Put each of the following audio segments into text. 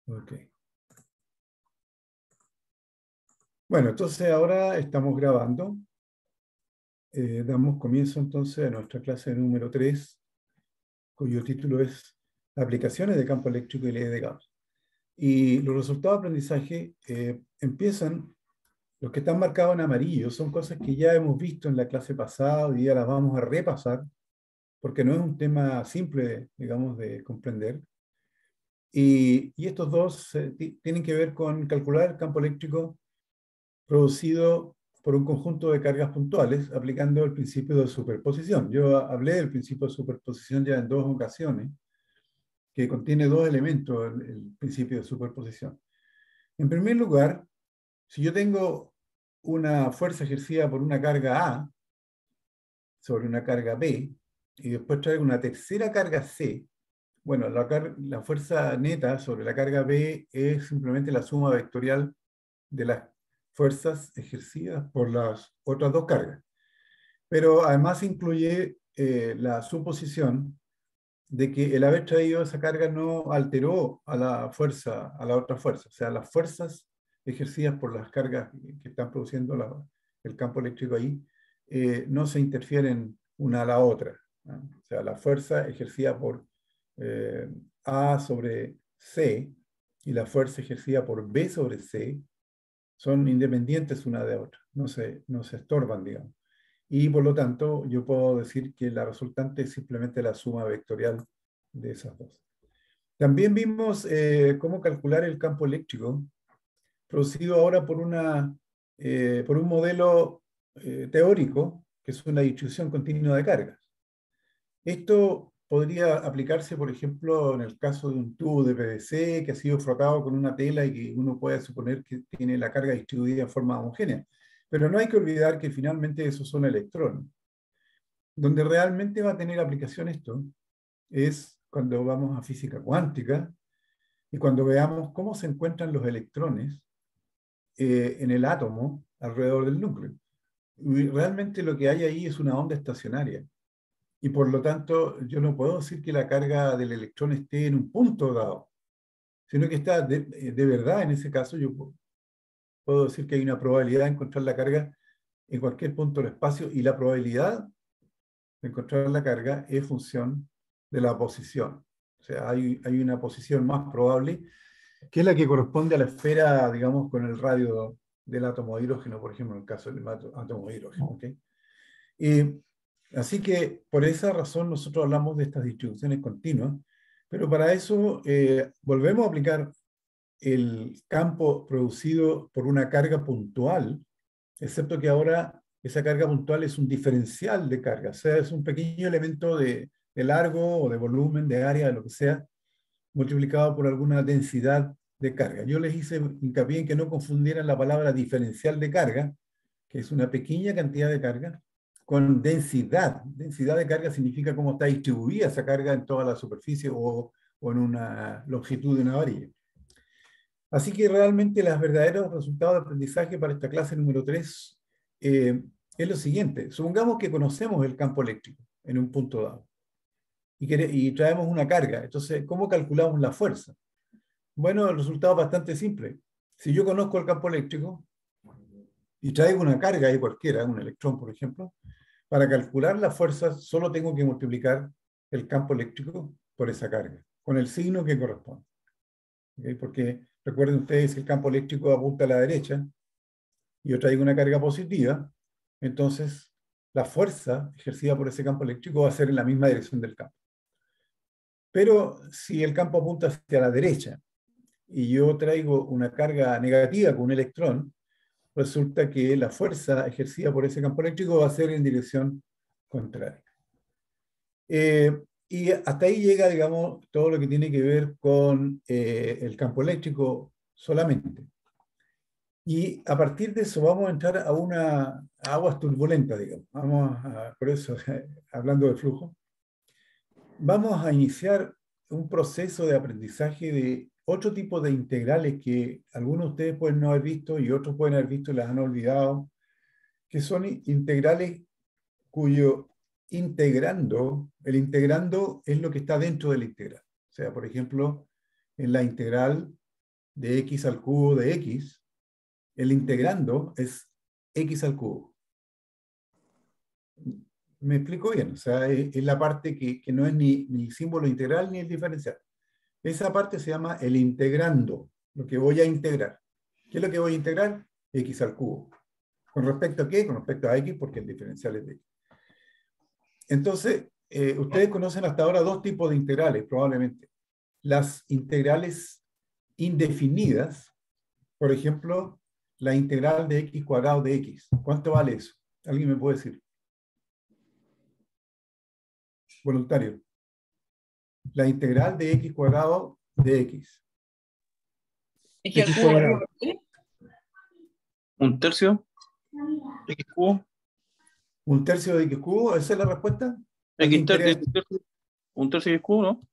Ok. Bueno, entonces ahora estamos grabando. Damos comienzo entonces a nuestra clase número 3, cuyo título es Aplicaciones de campo eléctrico y leyes de Gauss. Y los resultados de aprendizaje empiezan, los que están marcados en amarillo, son cosas que ya hemos visto en la clase pasada, hoy día las vamos a repasar, porque no es un tema simple, digamos, de comprender. Y estos dos tienen que ver con calcular el campo eléctrico producido por un conjunto de cargas puntuales, aplicando el principio de superposición. Yo hablé del principio de superposición ya en dos ocasiones, que contiene dos elementos, el principio de superposición. En primer lugar, si yo tengo una fuerza ejercida por una carga A sobre una carga B, y después traigo una tercera carga C, bueno, la fuerza neta sobre la carga B es simplemente la suma vectorial de las fuerzas ejercidas por las otras dos cargas. Pero además incluye la suposición de que el haber traído esa carga no alteró a la fuerza, a la otra fuerza. O sea, las fuerzas ejercidas por las cargas que están produciendo el campo eléctrico ahí no se interfieren una a la otra, ¿no? O sea, la fuerza ejercida por eh, A sobre C y la fuerza ejercida por B sobre C son independientes una de otra, no se estorban, digamos. Y por lo tanto, yo puedo decir que la resultante es simplemente la suma vectorial de esas dos. También vimos cómo calcular el campo eléctrico, producido ahora por un modelo teórico, que es una distribución continua de cargas. Esto podría aplicarse, por ejemplo, en el caso de un tubo de PVC que ha sido frotado con una tela y que uno puede suponer que tiene la carga distribuida en forma homogénea. Pero no hay que olvidar que finalmente esos son electrones. Donde realmente va a tener aplicación esto es cuando vamos a física cuántica y cuando veamos cómo se encuentran los electrones en el átomo alrededor del núcleo. Y realmente lo que hay ahí es una onda estacionaria. Y por lo tanto, yo no puedo decir que la carga del electrón esté en un punto dado, sino que está de verdad, en ese caso, yo puedo decir que hay una probabilidad de encontrar la carga en cualquier punto del espacio y la probabilidad de encontrar la carga es función de la posición. O sea, hay una posición más probable, que es la que corresponde a la esfera, digamos, con el radio del átomo de hidrógeno, por ejemplo, en el caso del átomo de hidrógeno. ¿Okay? Así que por esa razón nosotros hablamos de estas distribuciones continuas, pero para eso volvemos a aplicar el campo producido por una carga puntual, excepto que ahora esa carga puntual es un diferencial de carga, o sea, es un pequeño elemento de largo o de volumen, de área, de lo que sea, multiplicado por alguna densidad de carga. Yo les hice hincapié en que no confundieran la palabra diferencial de carga, que es una pequeña cantidad de carga, con densidad. Densidad de carga significa cómo está distribuida esa carga en toda la superficie o en una longitud de una varilla. Así que realmente los verdaderos resultados de aprendizaje para esta clase número 3 es lo siguiente. Supongamos que conocemos el campo eléctrico en un punto dado y traemos una carga. Entonces, ¿cómo calculamos la fuerza? Bueno, el resultado es bastante simple. Si yo conozco el campo eléctrico y traigo una carga ahí cualquiera, un electrón, por ejemplo, para calcular la fuerza solo tengo que multiplicar el campo eléctrico por esa carga, con el signo que corresponde. ¿Okay? Porque recuerden ustedes que el campo eléctrico apunta a la derecha y yo traigo una carga positiva, entonces la fuerza ejercida por ese campo eléctrico va a ser en la misma dirección del campo. Pero si el campo apunta hacia la derecha y yo traigo una carga negativa con un electrón, resulta que la fuerza ejercida por ese campo eléctrico va a ser en dirección contraria. Y hasta ahí llega, digamos, todo lo que tiene que ver con el campo eléctrico solamente. Y a partir de eso vamos a entrar a aguas turbulentas, digamos. Por eso, hablando de flujo, vamos a iniciar un proceso de aprendizaje de otro tipo de integrales que algunos de ustedes pueden no haber visto y otros pueden haber visto y las han olvidado, que son integrales cuyo el integrando es lo que está dentro del integral. O sea, por ejemplo, en la integral de x al cubo de x, el integrando es x al cubo. ¿Me explico bien? O sea, es la parte que no es ni el símbolo integral ni el diferencial. Esa parte se llama el integrando, lo que voy a integrar. ¿Qué es lo que voy a integrar? X al cubo. ¿Con respecto a qué? Con respecto a x, porque el diferencial es de x. Entonces, ustedes conocen hasta ahora dos tipos de integrales, probablemente. Las integrales indefinidas, por ejemplo, la integral de x cuadrado de x. ¿Cuánto vale eso? ¿Alguien me puede decir? Voluntario. La integral de x cuadrado de x. Es que el X cubo cuadrado. ¿Un tercio? ¿X cubo? ¿Un tercio de x cubo? ¿Esa es la respuesta? ¿Un tercio de X cubo, no?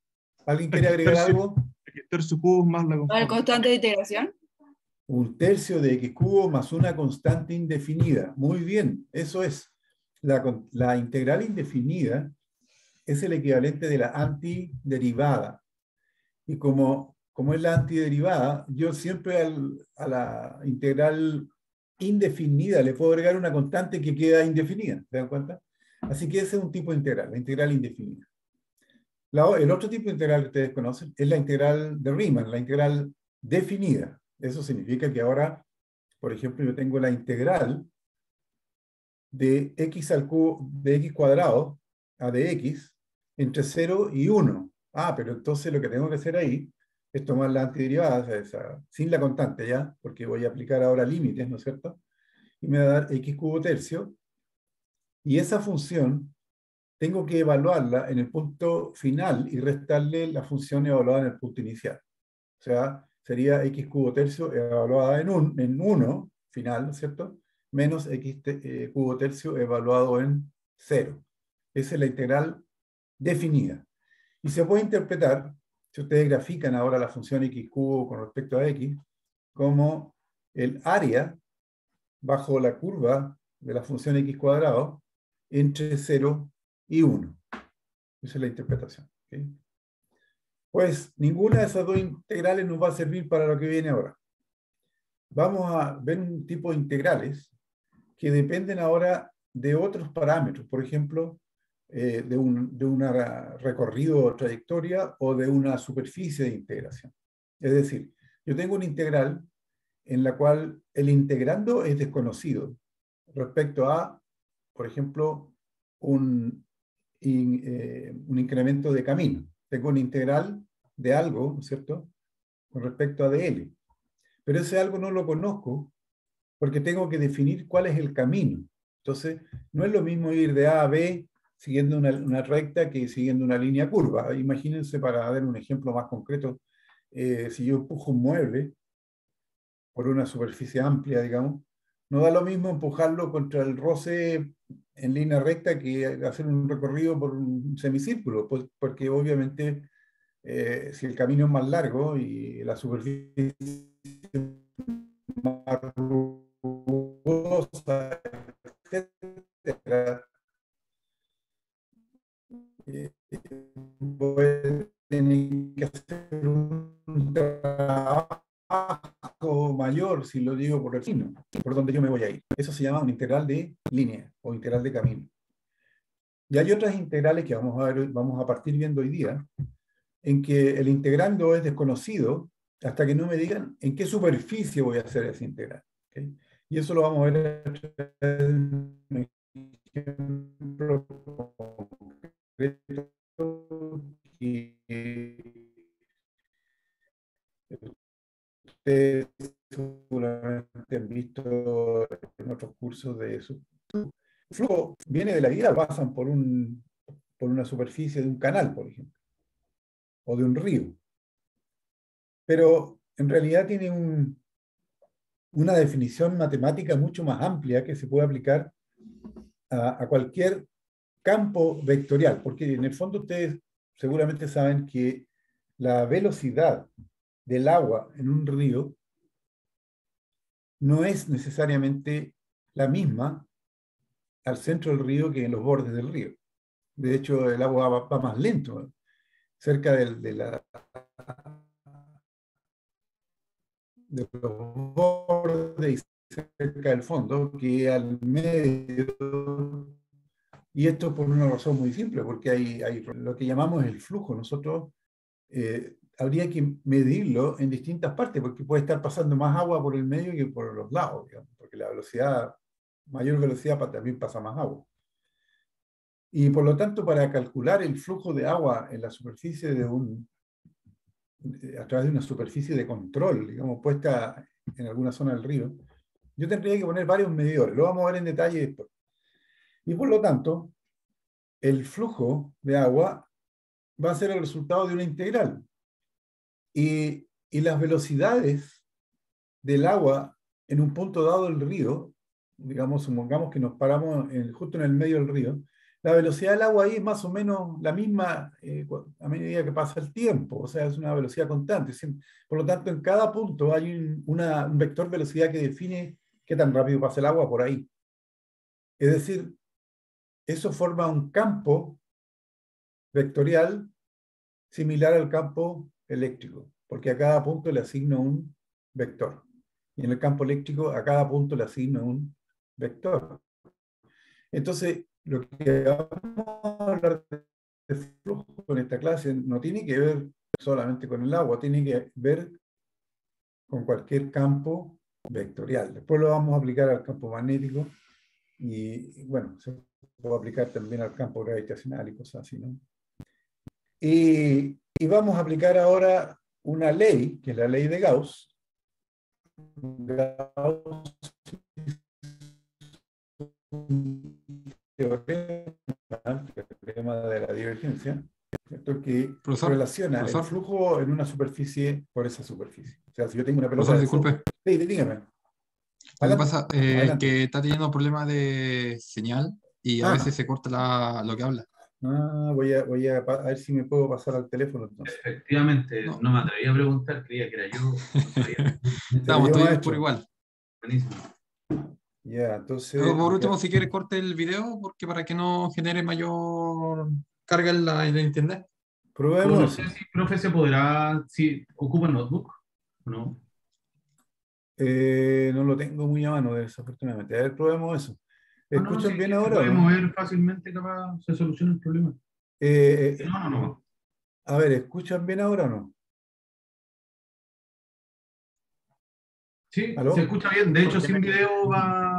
¿Alguien quiere X agregar tercio, algo? X tercio cubo más la ¿el constante. constante de integración? Un tercio de x cubo más una constante indefinida. Muy bien, eso es. La integral indefinida es el equivalente de la antiderivada. Y como es la antiderivada, yo siempre a la integral indefinida le puedo agregar una constante que queda indefinida. ¿Se dan cuenta? Así que ese es un tipo de integral, la integral indefinida. El otro tipo de integral que ustedes conocen es la integral de Riemann, la integral definida. Eso significa que ahora, por ejemplo, yo tengo la integral de x al cubo de x cuadrado a de x entre 0 y 1. Ah, pero entonces lo que tengo que hacer ahí es tomar la antiderivada, o sea, sin la constante ya, porque voy a aplicar ahora límites, ¿no es cierto? Y me va a dar x cubo tercio. Y esa función tengo que evaluarla en el punto final y restarle la función evaluada en el punto inicial. O sea, sería x cubo tercio evaluada en 1 final, ¿no es cierto? Menos x cubo tercio evaluado en 0. Esa es la integral definida. Y se puede interpretar, si ustedes grafican ahora la función x cubo con respecto a x, como el área bajo la curva de la función x cuadrado entre 0 y 1. Esa es la interpretación. ¿Okay? Pues ninguna de esas dos integrales nos va a servir para lo que viene ahora. Vamos a ver un tipo de integrales que dependen ahora de otros parámetros, por ejemplo, de un recorrido o trayectoria o de una superficie de integración. Es decir, yo tengo una integral en la cual el integrando es desconocido respecto a, por ejemplo, un incremento de camino. Tengo una integral de algo, ¿no es cierto?, con respecto a dl. Pero ese algo no lo conozco porque tengo que definir cuál es el camino. Entonces, no es lo mismo ir de A a B siguiendo una recta que siguiendo una línea curva. Imagínense, para dar un ejemplo más concreto, si yo empujo un mueble por una superficie amplia, digamos, no da lo mismo empujarlo contra el roce en línea recta que hacer un recorrido por un semicírculo, pues, porque obviamente si el camino es más largo y la superficie es más rugosa, etcétera, voy a tener que hacer un trabajo mayor, si lo digo por el camino, por donde yo me voy a ir. Eso se llama un integral de línea o integral de camino. Y hay otras integrales que vamos a partir viendo hoy día, en que el integrando es desconocido hasta que no me digan en qué superficie voy a hacer esa integral. ¿Okay? Y eso lo vamos a ver en un ejemplo concreto que ustedes seguramente han visto en otros cursos de eso. El flujo viene de la vida, pasan por una superficie de un canal, por ejemplo, o de un río. Pero en realidad tiene una definición matemática mucho más amplia que se puede aplicar a cualquier campo vectorial, porque en el fondo ustedes seguramente saben que la velocidad del agua en un río no es necesariamente la misma al centro del río que en los bordes del río. De hecho, el agua va más lento. Cerca de la de los bordes y cerca del fondo que al medio. Y esto por una razón muy simple, porque hay lo que llamamos el flujo. Nosotros habría que medirlo en distintas partes, porque puede estar pasando más agua por el medio que por los lados, digamos, porque la velocidad, mayor velocidad también pasa más agua. Y por lo tanto, para calcular el flujo de agua en la superficie a través de una superficie de control, digamos, puesta en alguna zona del río, yo tendría que poner varios medidores. Lo vamos a ver en detalle después. Y por lo tanto, el flujo de agua va a ser el resultado de una integral. Y las velocidades del agua en un punto dado del río, digamos, supongamos que nos paramos justo en el medio del río, la velocidad del agua ahí es más o menos la misma a medida que pasa el tiempo, o sea, es una velocidad constante. Por lo tanto, en cada punto hay un vector velocidad que define qué tan rápido pasa el agua por ahí. Es decir, eso forma un campo vectorial similar al campo eléctrico, porque a cada punto le asigno un vector. Y en el campo eléctrico a cada punto le asigno un vector. Entonces, lo que vamos a hablar de flujo en esta clase no tiene que ver solamente con el agua, tiene que ver con cualquier campo vectorial. Después lo vamos a aplicar al campo magnético y bueno, se puede aplicar también al campo gravitacional y cosas así, ¿no? Y vamos a aplicar ahora una ley, que es la ley de Gauss. Gauss teorema de la divergencia, ¿cierto? Que relaciona el flujo en una superficie por esa superficie. O sea, si yo tengo una pelota de fútbol... Disculpe. Sí, dígame. Lo que pasa es que está teniendo problemas de señal y a veces se corta lo que habla. Voy a ver si me puedo pasar al teléfono entonces. Efectivamente, no me atreví a preguntar, creía que era yo. Estamos todos por igual. Buenísimo. Ya, entonces... Pero por último, si quieres, corte el video, porque para que no genere mayor carga en la internet. Probemos. No sé si, profe, se podrá, si ocupa el notebook o no. No lo tengo muy a mano, desafortunadamente. A ver, probemos eso. ¿Escuchan bien ahora? Se puede mover fácilmente, capaz se soluciona el problema. No. A ver, ¿escuchan bien ahora o no? Sí, ¿Aló? se escucha bien. De hecho, sin video va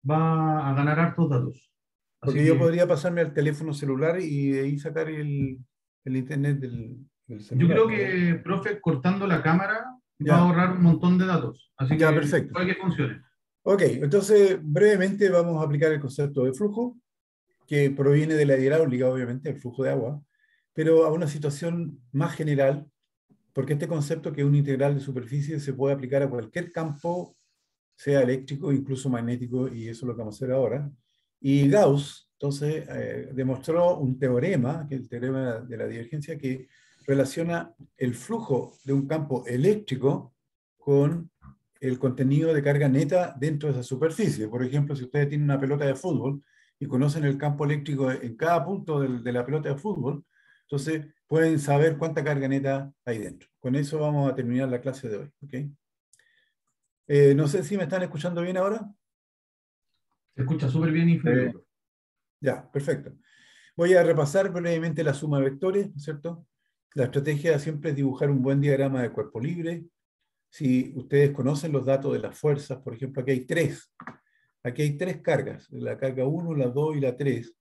a ganar hartos datos. Porque yo podría pasarme al teléfono celular y de ahí sacar el internet del celular. Yo creo que, profe, cortando la cámara va a ahorrar un montón de datos. Así que perfecto. puede que funcione. Ok, entonces brevemente vamos a aplicar el concepto de flujo, que proviene de la hidráulica, obviamente, el flujo de agua, pero a una situación más general, porque este concepto, que es un integral de superficie, se puede aplicar a cualquier campo, sea eléctrico, incluso magnético, y eso es lo que vamos a hacer ahora. Y Gauss, entonces, demostró un teorema, que es el teorema de la divergencia, que relaciona el flujo de un campo eléctrico con el contenido de carga neta dentro de esa superficie. Por ejemplo, si ustedes tienen una pelota de fútbol y conocen el campo eléctrico en cada punto de la pelota de fútbol, entonces pueden saber cuánta carga neta hay dentro. Con eso vamos a terminar la clase de hoy. ¿Okay? No sé si me están escuchando bien ahora. Se escucha súper bien y fluido. Ya, perfecto. Voy a repasar brevemente la suma de vectores, ¿no es cierto? La estrategia siempre es dibujar un buen diagrama de cuerpo libre. Si ustedes conocen los datos de las fuerzas, por ejemplo, aquí hay tres. Aquí hay tres cargas, la carga 1, la 2 y la 3.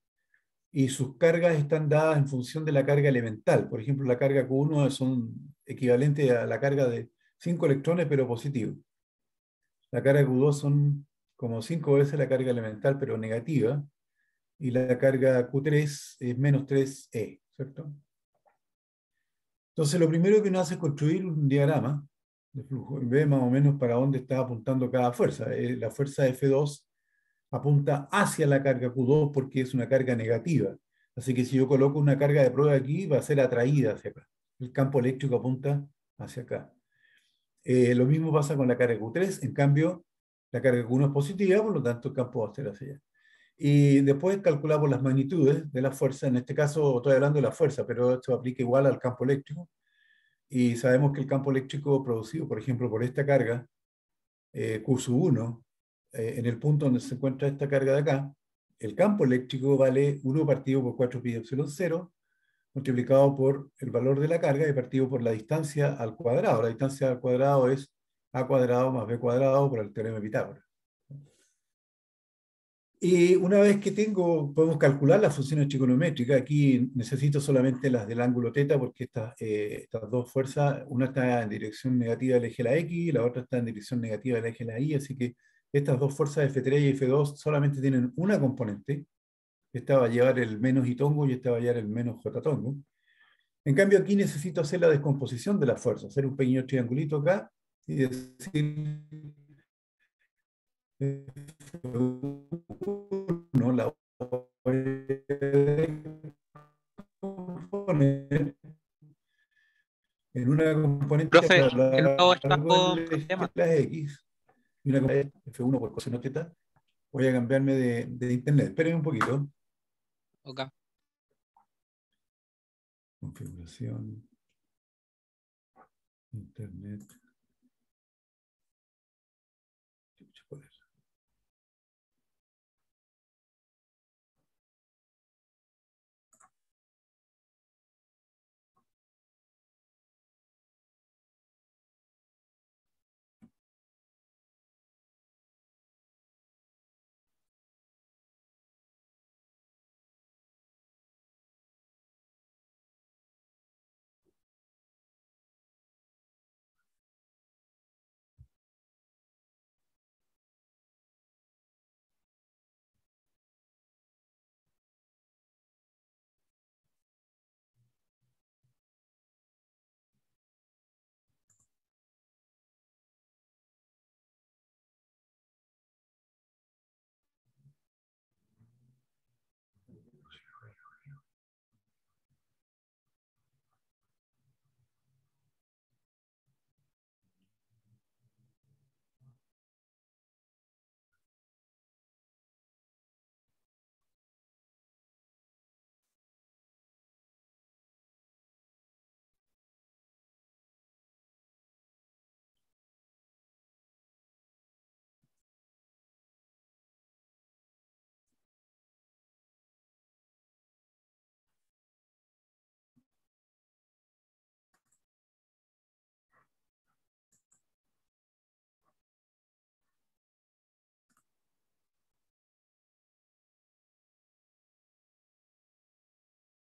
Y sus cargas están dadas en función de la carga elemental. Por ejemplo, la carga Q1 son equivalente a la carga de 5 electrones, pero positivo. La carga Q2 son como 5 veces la carga elemental, pero negativa. Y la carga Q3 es menos 3e, ¿cierto? Entonces, lo primero que uno hace es construir un diagrama de flujo y ve más o menos para dónde está apuntando cada fuerza. La fuerza F2 apunta hacia la carga Q2 porque es una carga negativa. Así que si yo coloco una carga de prueba aquí, va a ser atraída hacia acá. El campo eléctrico apunta hacia acá. Lo mismo pasa con la carga Q3. En cambio, la carga Q1 es positiva, por lo tanto el campo va a ser hacia allá. Y después calculamos las magnitudes de la fuerza. En este caso estoy hablando de la fuerza, pero esto aplica igual al campo eléctrico. y sabemos que el campo eléctrico producido, por ejemplo, por esta carga, Q sub 1, en el punto donde se encuentra esta carga de acá, el campo eléctrico vale 1 partido por 4 pi epsilon 0, multiplicado por el valor de la carga y partido por la distancia al cuadrado. La distancia al cuadrado es a cuadrado más b cuadrado por el teorema de Pitágoras. Y una vez que podemos calcular las funciones trigonométricas. Aquí necesito solamente las del ángulo θ, porque estas dos fuerzas, una está en dirección negativa del eje de la X y la otra está en dirección negativa del eje de la Y, así que estas dos fuerzas F3 y F2 solamente tienen una componente. Esta va a llevar el menos I tongo y esta va a llevar el menos J tongo. En cambio, aquí necesito hacer la descomposición de las fuerzas, hacer un pequeño triangulito acá y decir no la voy a poner en una componente Profe, a lo el nuevo está largo con del eje problemas. de la X y una componente F1 por coseno θ. Voy a cambiarme de internet. Espérenme un poquito. Ok. Configuración. Internet.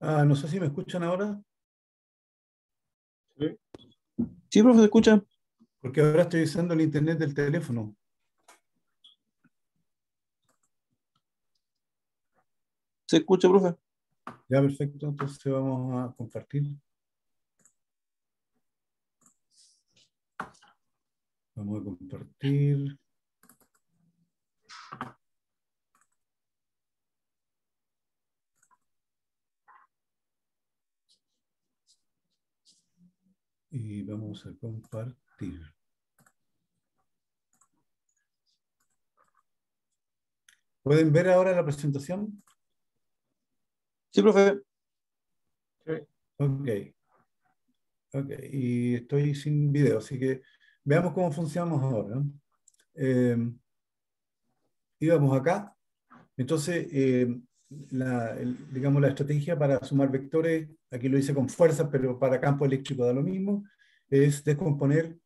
No sé si me escuchan ahora, Sí, profe, se escucha. porque ahora estoy usando el internet del teléfono. Se escucha, profe. Ya, perfecto. Entonces vamos a compartir. Vamos a compartir. Y vamos a compartir. ¿Pueden ver ahora la presentación? Sí, profe. Ok. Ok. Y estoy sin video, así que veamos cómo funcionamos ahora. Íbamos acá. Entonces, digamos, la estrategia para sumar vectores, aquí lo hice con fuerzas, pero para campo eléctrico da lo mismo, es descomponer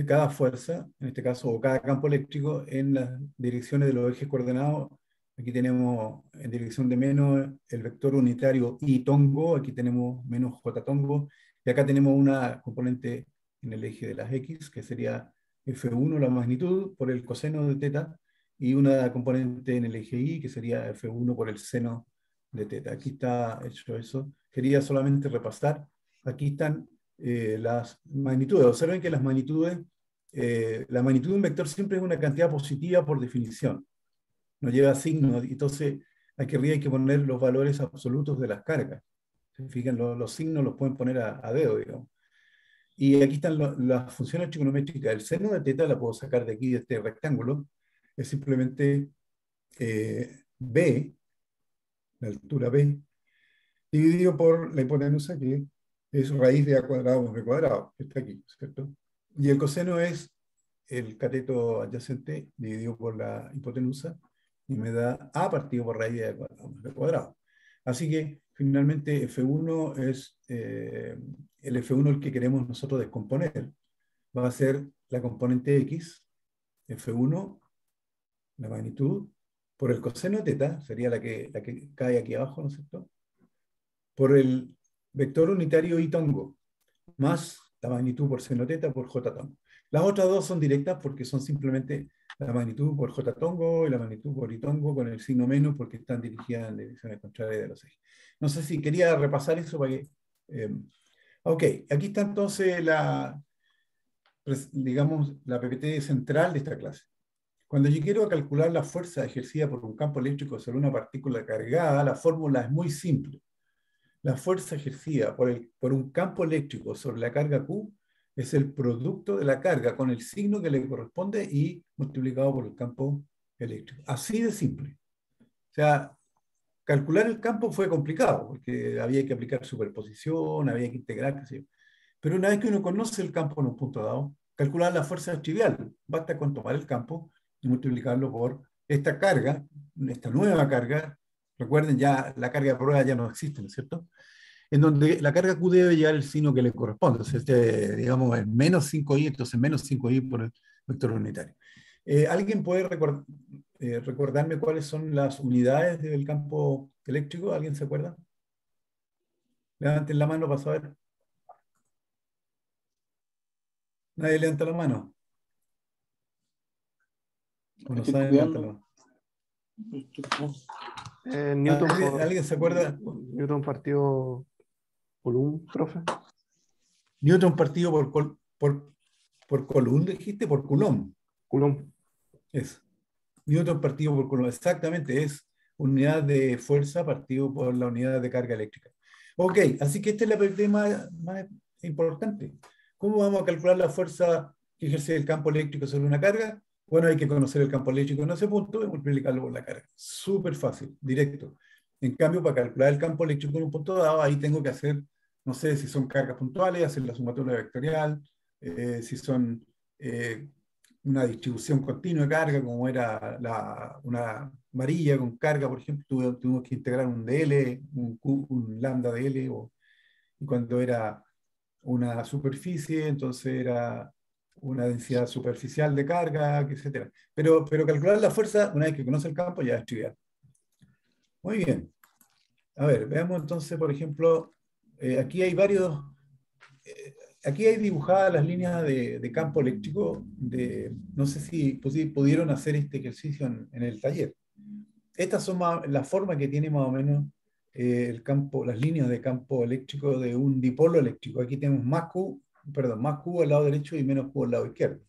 cada fuerza, en este caso, o cada campo eléctrico, en las direcciones de los ejes coordenados. Aquí tenemos en dirección de menos el vector unitario I tongo, aquí tenemos menos J tongo, y acá tenemos una componente en el eje de las X, que sería F1, la magnitud, por el coseno de θ, y una componente en el eje Y, que sería F1 por el seno de θ. Aquí está hecho eso. Quería solamente repasar. Aquí están las magnitudes. Observen que las magnitudes, la magnitud de un vector siempre es una cantidad positiva por definición. No lleva signos, entonces aquí arriba hay que poner los valores absolutos de las cargas. Se fijan, los signos los pueden poner a dedo, digamos. Y aquí están las funciones trigonométricas. El seno de θ la puedo sacar de aquí, de este rectángulo. Es simplemente B, la altura B, dividido por la hipotenusa, que es raíz de A cuadrado más B cuadrado, que está aquí, ¿cierto? Y el coseno es el cateto adyacente dividido por la hipotenusa y me da A partido por raíz de A cuadrado más B cuadrado. Así que finalmente F1 es el F1 el que queremos nosotros descomponer. Va a ser la componente X, F1, la magnitud, por el coseno de teta, sería la que cae aquí abajo, ¿no es cierto? Por el vector unitario I tongo, más la magnitud por seno teta por J tongo. Las otras dos son directas porque son simplemente la magnitud por J tongo y la magnitud por I tongo con el signo menos porque están dirigidas en direcciones contrarias de los ejes. No sé si quería repasar eso para que... ok, aquí está entonces digamos, la PPT central de esta clase. Cuando yo quiero calcular la fuerza ejercida por un campo eléctrico sobre una partícula cargada, la fórmula es muy simple. La fuerza ejercida por un campo eléctrico sobre la carga Q es el producto de la carga con el signo que le corresponde y multiplicado por el campo eléctrico. Así de simple. O sea, calcular el campo fue complicado, porque había que aplicar superposición, había que integrar, qué sé yo. Pero una vez que uno conoce el campo en un punto dado, calcular la fuerza es trivial. Basta con tomar el campo y multiplicarlo por esta carga, esta nueva carga. Recuerden, ya la carga de prueba ya no existe, ¿no es cierto? En donde la carga Q debe llevar el signo que le corresponde. O sea, digamos, es menos 5i, entonces menos 5i por el vector unitario. ¿Alguien puede recordarme cuáles son las unidades del campo eléctrico? ¿Alguien se acuerda? Levanten la mano para saber. Nadie levanta la mano. O no saben levantar la mano. Newton ¿Alguien se acuerda? Newton partido Coulomb, profe. Newton partido por Coulomb, dijiste, por Coulomb. Coulomb. Es. Newton partido por Coulomb, exactamente, es unidad de fuerza partido por la unidad de carga eléctrica. Ok, así que esta es la parte más importante. ¿Cómo vamos a calcular la fuerza que ejerce el campo eléctrico sobre una carga? Bueno, hay que conocer el campo eléctrico en ese punto y multiplicarlo por la carga. Súper fácil, directo. En cambio, para calcular el campo eléctrico en un punto dado, ahí tengo que hacer, no sé si son cargas puntuales, hacer la sumatoria vectorial, si son una distribución continua de carga, como era una varilla con carga, por ejemplo, tuvimos que integrar un DL, un lambda DL, y cuando era una superficie, entonces era una densidad superficial de carga, etc. Pero calcular la fuerza, una vez que conoce el campo, ya es trivial. Muy bien. A ver, veamos entonces, por ejemplo, aquí hay varios... aquí hay dibujadas las líneas de campo eléctrico. No sé si pudieron hacer este ejercicio en el taller. Estas son la forma que tiene más o menos el campo, las líneas de campo eléctrico de un dipolo eléctrico. Aquí tenemos más Q al lado derecho y menos Q al lado izquierdo.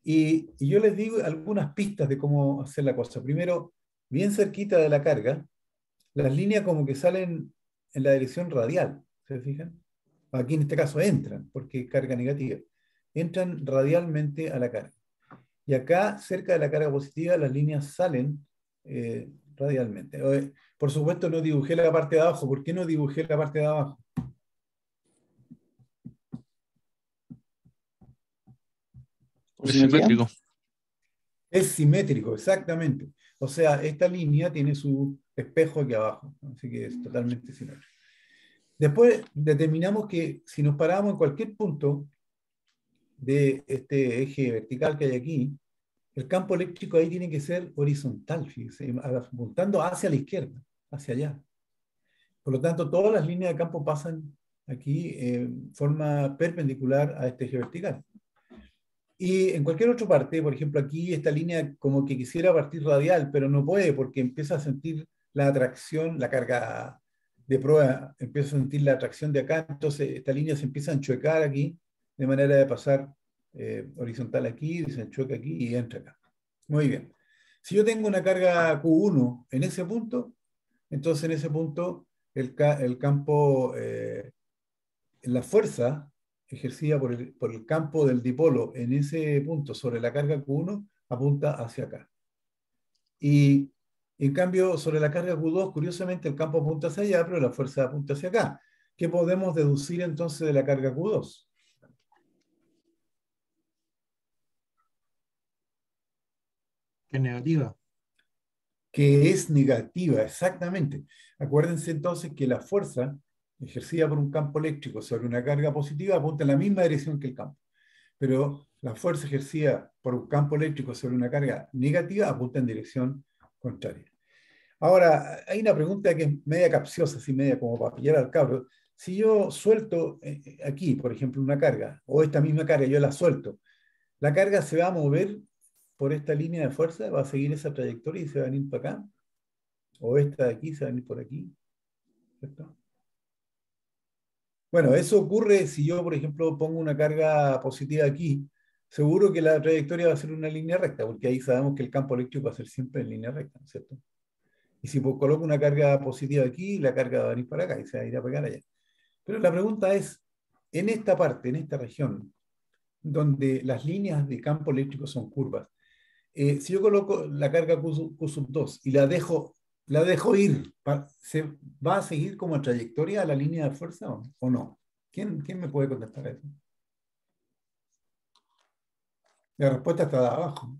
Y yo les digo algunas pistas de cómo hacer la cosa. Primero, bien cerquita de la carga, las líneas como que salen en la dirección radial. ¿Se fijan? Aquí en este caso entran, porque es carga negativa. Entran radialmente a la carga. Y acá, cerca de la carga positiva, las líneas salen radialmente. Por supuesto, no dibujé la parte de abajo. ¿Por qué no dibujé la parte de abajo? Es simétrico. Es simétrico, exactamente. O sea, esta línea tiene su espejo aquí abajo. Así que es totalmente simétrico. Después determinamos que si nos paramos en cualquier punto de este eje vertical que hay aquí, el campo eléctrico ahí tiene que ser horizontal, fíjense, apuntando hacia la izquierda, hacia allá. Por lo tanto, todas las líneas de campo pasan aquí en forma perpendicular a este eje vertical. Y en cualquier otra parte, por ejemplo, aquí esta línea como que quisiera partir radial, pero no puede porque empieza a sentir la atracción, la carga de prueba, empieza a sentir la atracción de acá, entonces esta línea se empieza a enchuecar aquí, de manera de pasar horizontal aquí, se enchueca aquí y entra acá. Muy bien. Si yo tengo una carga Q1 en ese punto, entonces en ese punto el campo, la fuerza ejercida por el campo del dipolo en ese punto sobre la carga Q1 apunta hacia acá. Y en cambio, sobre la carga Q2, curiosamente, el campo apunta hacia allá, pero la fuerza apunta hacia acá. ¿Qué podemos deducir entonces de la carga Q2? Que es negativa. Que es negativa, exactamente. Acuérdense entonces que la fuerza ejercida por un campo eléctrico sobre una carga positiva apunta en la misma dirección que el campo. Pero la fuerza ejercida por un campo eléctrico sobre una carga negativa apunta en dirección contraria. Ahora, hay una pregunta que es media capciosa, así media como para pillar al cabro. Si yo suelto aquí, por ejemplo, una carga, o esta misma carga, yo la suelto, ¿la carga se va a mover por esta línea de fuerza? ¿Va a seguir esa trayectoria y se va a venir para acá? ¿O esta de aquí se va a venir por aquí? ¿Cierto? Bueno, eso ocurre si yo, por ejemplo, pongo una carga positiva aquí. Seguro que la trayectoria va a ser una línea recta, porque ahí sabemos que el campo eléctrico va a ser siempre en línea recta, ¿no es cierto? Y si coloco una carga positiva aquí, la carga va a venir para acá y se va a ir a pegar allá. Pero la pregunta es, en esta parte, en esta región, donde las líneas de campo eléctrico son curvas, si yo coloco la carga Q sub 2 y la dejo ir, ¿se va a seguir como trayectoria a la línea de fuerza o no? ¿Quién me puede contestar a eso? La respuesta está de abajo.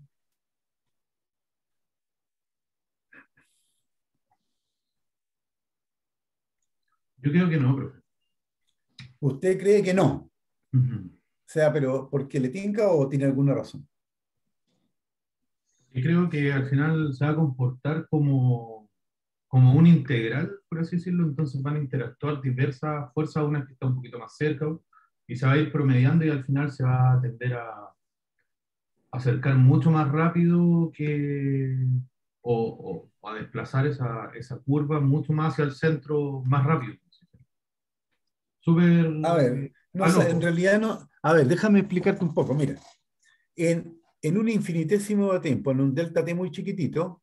Yo creo que no, profe. ¿Usted cree que no? Uh-huh. O sea, pero ¿porque le tinca o tiene alguna razón? Yo creo que al final se va a comportar como un integral, por así decirlo, entonces van a interactuar diversas fuerzas, una que está un poquito más cerca, y se va a ir promediando y al final se va a tender a acercar mucho más rápido o a desplazar esa curva mucho más hacia el centro más rápido. Súper A ver, no, en realidad no. A ver, déjame explicarte un poco. Mira, en un infinitésimo de tiempo, en un delta t muy chiquitito,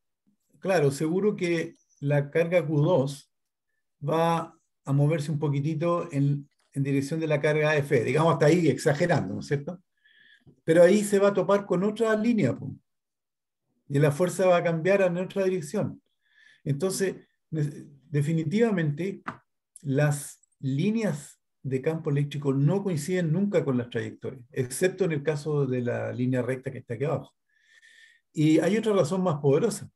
claro, seguro que la carga Q2 va a moverse un poquitito en dirección de la carga F, digamos hasta ahí exagerando, ¿no es cierto? Pero ahí se va a topar con otra línea, pues, y la fuerza va a cambiar en otra dirección. Entonces, definitivamente, las líneas de campo eléctrico no coinciden nunca con las trayectorias, excepto en el caso de la línea recta que está aquí abajo. Y hay otra razón más poderosa.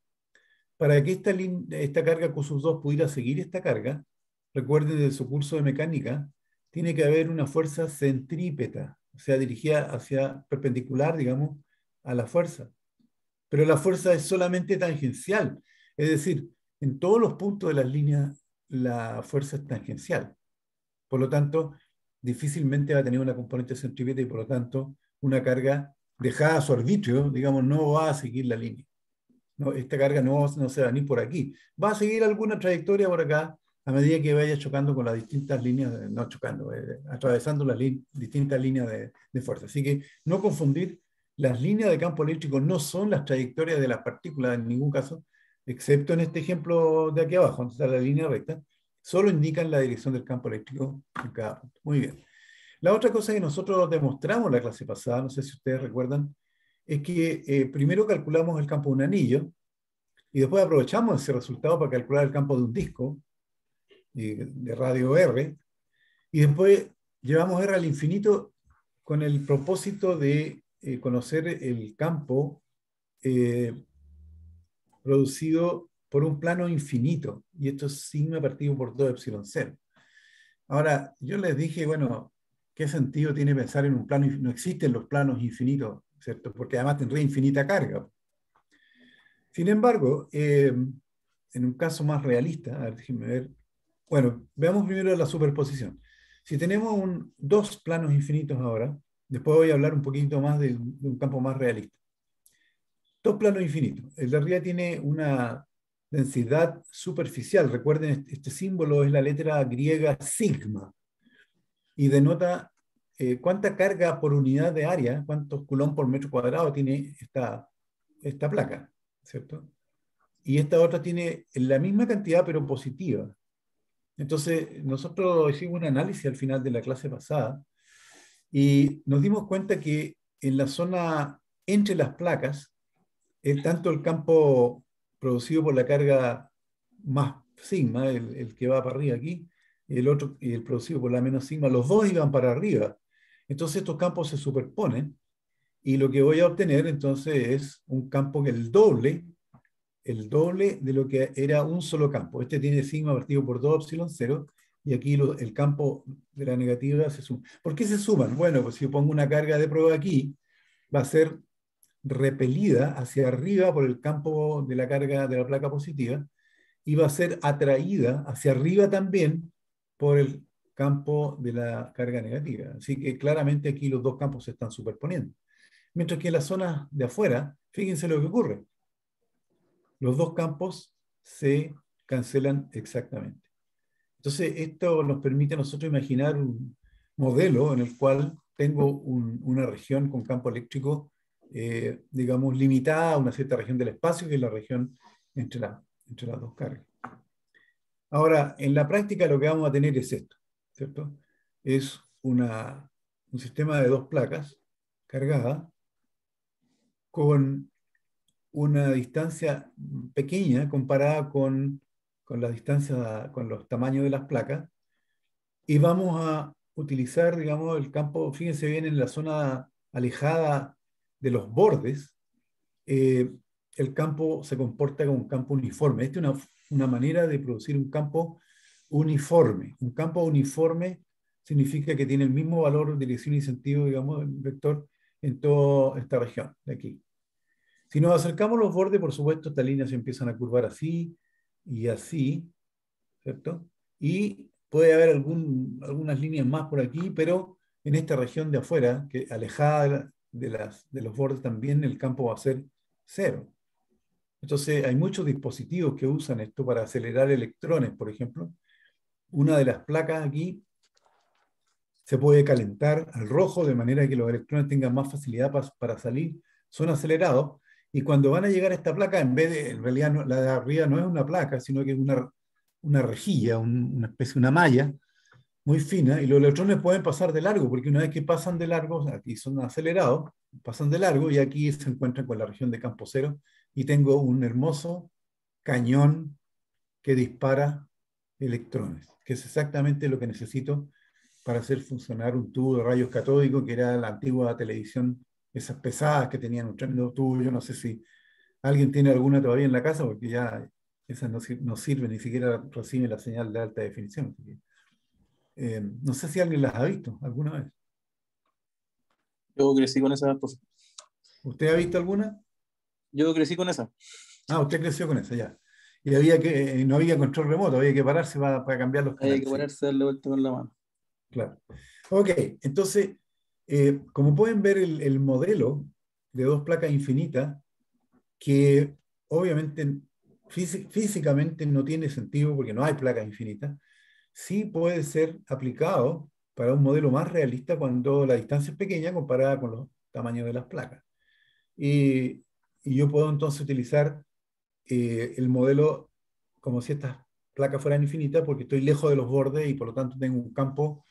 Para que esta carga Q2 pudiera seguir esta carga, recuerden de su curso de mecánica, tiene que haber una fuerza centrípeta, o sea, dirigida hacia perpendicular, digamos, a la fuerza. Pero la fuerza es solamente tangencial, es decir, en todos los puntos de las líneas la fuerza es tangencial. Por lo tanto, difícilmente va a tener una componente centrípeta y por lo tanto una carga dejada a su arbitrio, digamos, no va a seguir la línea. No, esta carga no se va a venir por aquí. Va a seguir alguna trayectoria por acá a medida que vaya chocando con las distintas líneas, no chocando, atravesando las distintas líneas de fuerza. Así que no confundir, las líneas de campo eléctrico no son las trayectorias de las partículas en ningún caso, excepto en este ejemplo de aquí abajo, donde está la línea recta, solo indican la dirección del campo eléctrico en cada punto. Muy bien. La otra cosa que nosotros demostramos la clase pasada, no sé si ustedes recuerdan, es que primero calculamos el campo de un anillo y después aprovechamos ese resultado para calcular el campo de un disco de radio R y después llevamos R al infinito con el propósito de conocer el campo producido por un plano infinito y esto es sigma partido por 2 epsilon 0. Ahora, yo les dije, bueno, ¿qué sentido tiene pensar en un plano? No existen los planos infinitos, ¿cierto? Porque además tendría infinita carga. Sin embargo, en un caso más realista, a ver, déjenme ver. Bueno, veamos primero la superposición. Si tenemos dos planos infinitos ahora, después voy a hablar un poquito más de un campo más realista. Dos planos infinitos. El de arriba tiene una densidad superficial. Recuerden, este símbolo es la letra griega sigma y denota cuánta carga por unidad de área, cuántos coulomb por metro cuadrado tiene esta placa, ¿cierto? Y esta otra tiene la misma cantidad pero positiva. Entonces, nosotros hicimos un análisis al final de la clase pasada y nos dimos cuenta que en la zona entre las placas, tanto el campo producido por la carga más sigma, el que va para arriba aquí, y el otro, y el producido por la menos sigma, los dos iban para arriba. Entonces estos campos se superponen y lo que voy a obtener entonces es un campo que el doble de lo que era un solo campo. Este tiene sigma partido por 2 epsilon 0 y aquí el campo de la negativa se suma. ¿Por qué se suman? Bueno, pues si yo pongo una carga de prueba aquí, va a ser repelida hacia arriba por el campo de la carga de la placa positiva y va a ser atraída hacia arriba también por el campo de la carga negativa. Así que claramente aquí los dos campos se están superponiendo. Mientras que en la zona de afuera, fíjense lo que ocurre. Los dos campos se cancelan exactamente. Entonces, esto nos permite a nosotros imaginar un modelo en el cual tengo una región con campo eléctrico, digamos, limitada a una cierta región del espacio, que es la región entre las dos cargas. Ahora, en la práctica lo que vamos a tener es esto, ¿cierto? Es un sistema de dos placas cargadas con una distancia pequeña comparada con la distancia, con los tamaños de las placas, y vamos a utilizar, digamos, el campo, fíjense bien, en la zona alejada de los bordes, el campo se comporta como un campo uniforme. Esta es una manera de producir un campo uniforme. Un campo uniforme significa que tiene el mismo valor, dirección y sentido, digamos, el vector en toda esta región de aquí. Si nos acercamos a los bordes, por supuesto, estas líneas se empiezan a curvar así y así, ¿cierto? Y puede haber algunas líneas más por aquí, pero en esta región de afuera, que alejada de los bordes también, el campo va a ser cero. Entonces, hay muchos dispositivos que usan esto para acelerar electrones, por ejemplo. Una de las placas aquí se puede calentar al rojo, de manera que los electrones tengan más facilidad para salir, son acelerados, y cuando van a llegar a esta placa, en realidad la de arriba no es una placa, sino que es una rejilla, una especie, una malla muy fina, y los electrones pueden pasar de largo, porque una vez que pasan de largo, aquí son acelerados, pasan de largo, y aquí se encuentran con la región de campo cero, y tengo un hermoso cañón que dispara electrones, que es exactamente lo que necesito para hacer funcionar un tubo de rayos catódicos, que era la antigua televisión, esas pesadas que tenían un tremendo tubo. Yo no sé si alguien tiene alguna todavía en la casa, porque ya esas no sirven, ni siquiera reciben la señal de alta definición. No sé si alguien las ha visto alguna vez. Yo crecí con esa. ¿Usted ha visto alguna? Yo crecí con esa. Ah, usted creció con esa, ya. Y no había control remoto, había que pararse para cambiar los canales. Había que pararse, darle vuelta con la mano. Claro. Ok, entonces, como pueden ver, el modelo de dos placas infinitas, que obviamente físicamente no tiene sentido porque no hay placas infinitas, sí puede ser aplicado para un modelo más realista cuando la distancia es pequeña comparada con los tamaños de las placas. Y yo puedo entonces utilizar el modelo como si estas placas fueran infinitas, porque estoy lejos de los bordes y por lo tanto tengo un campo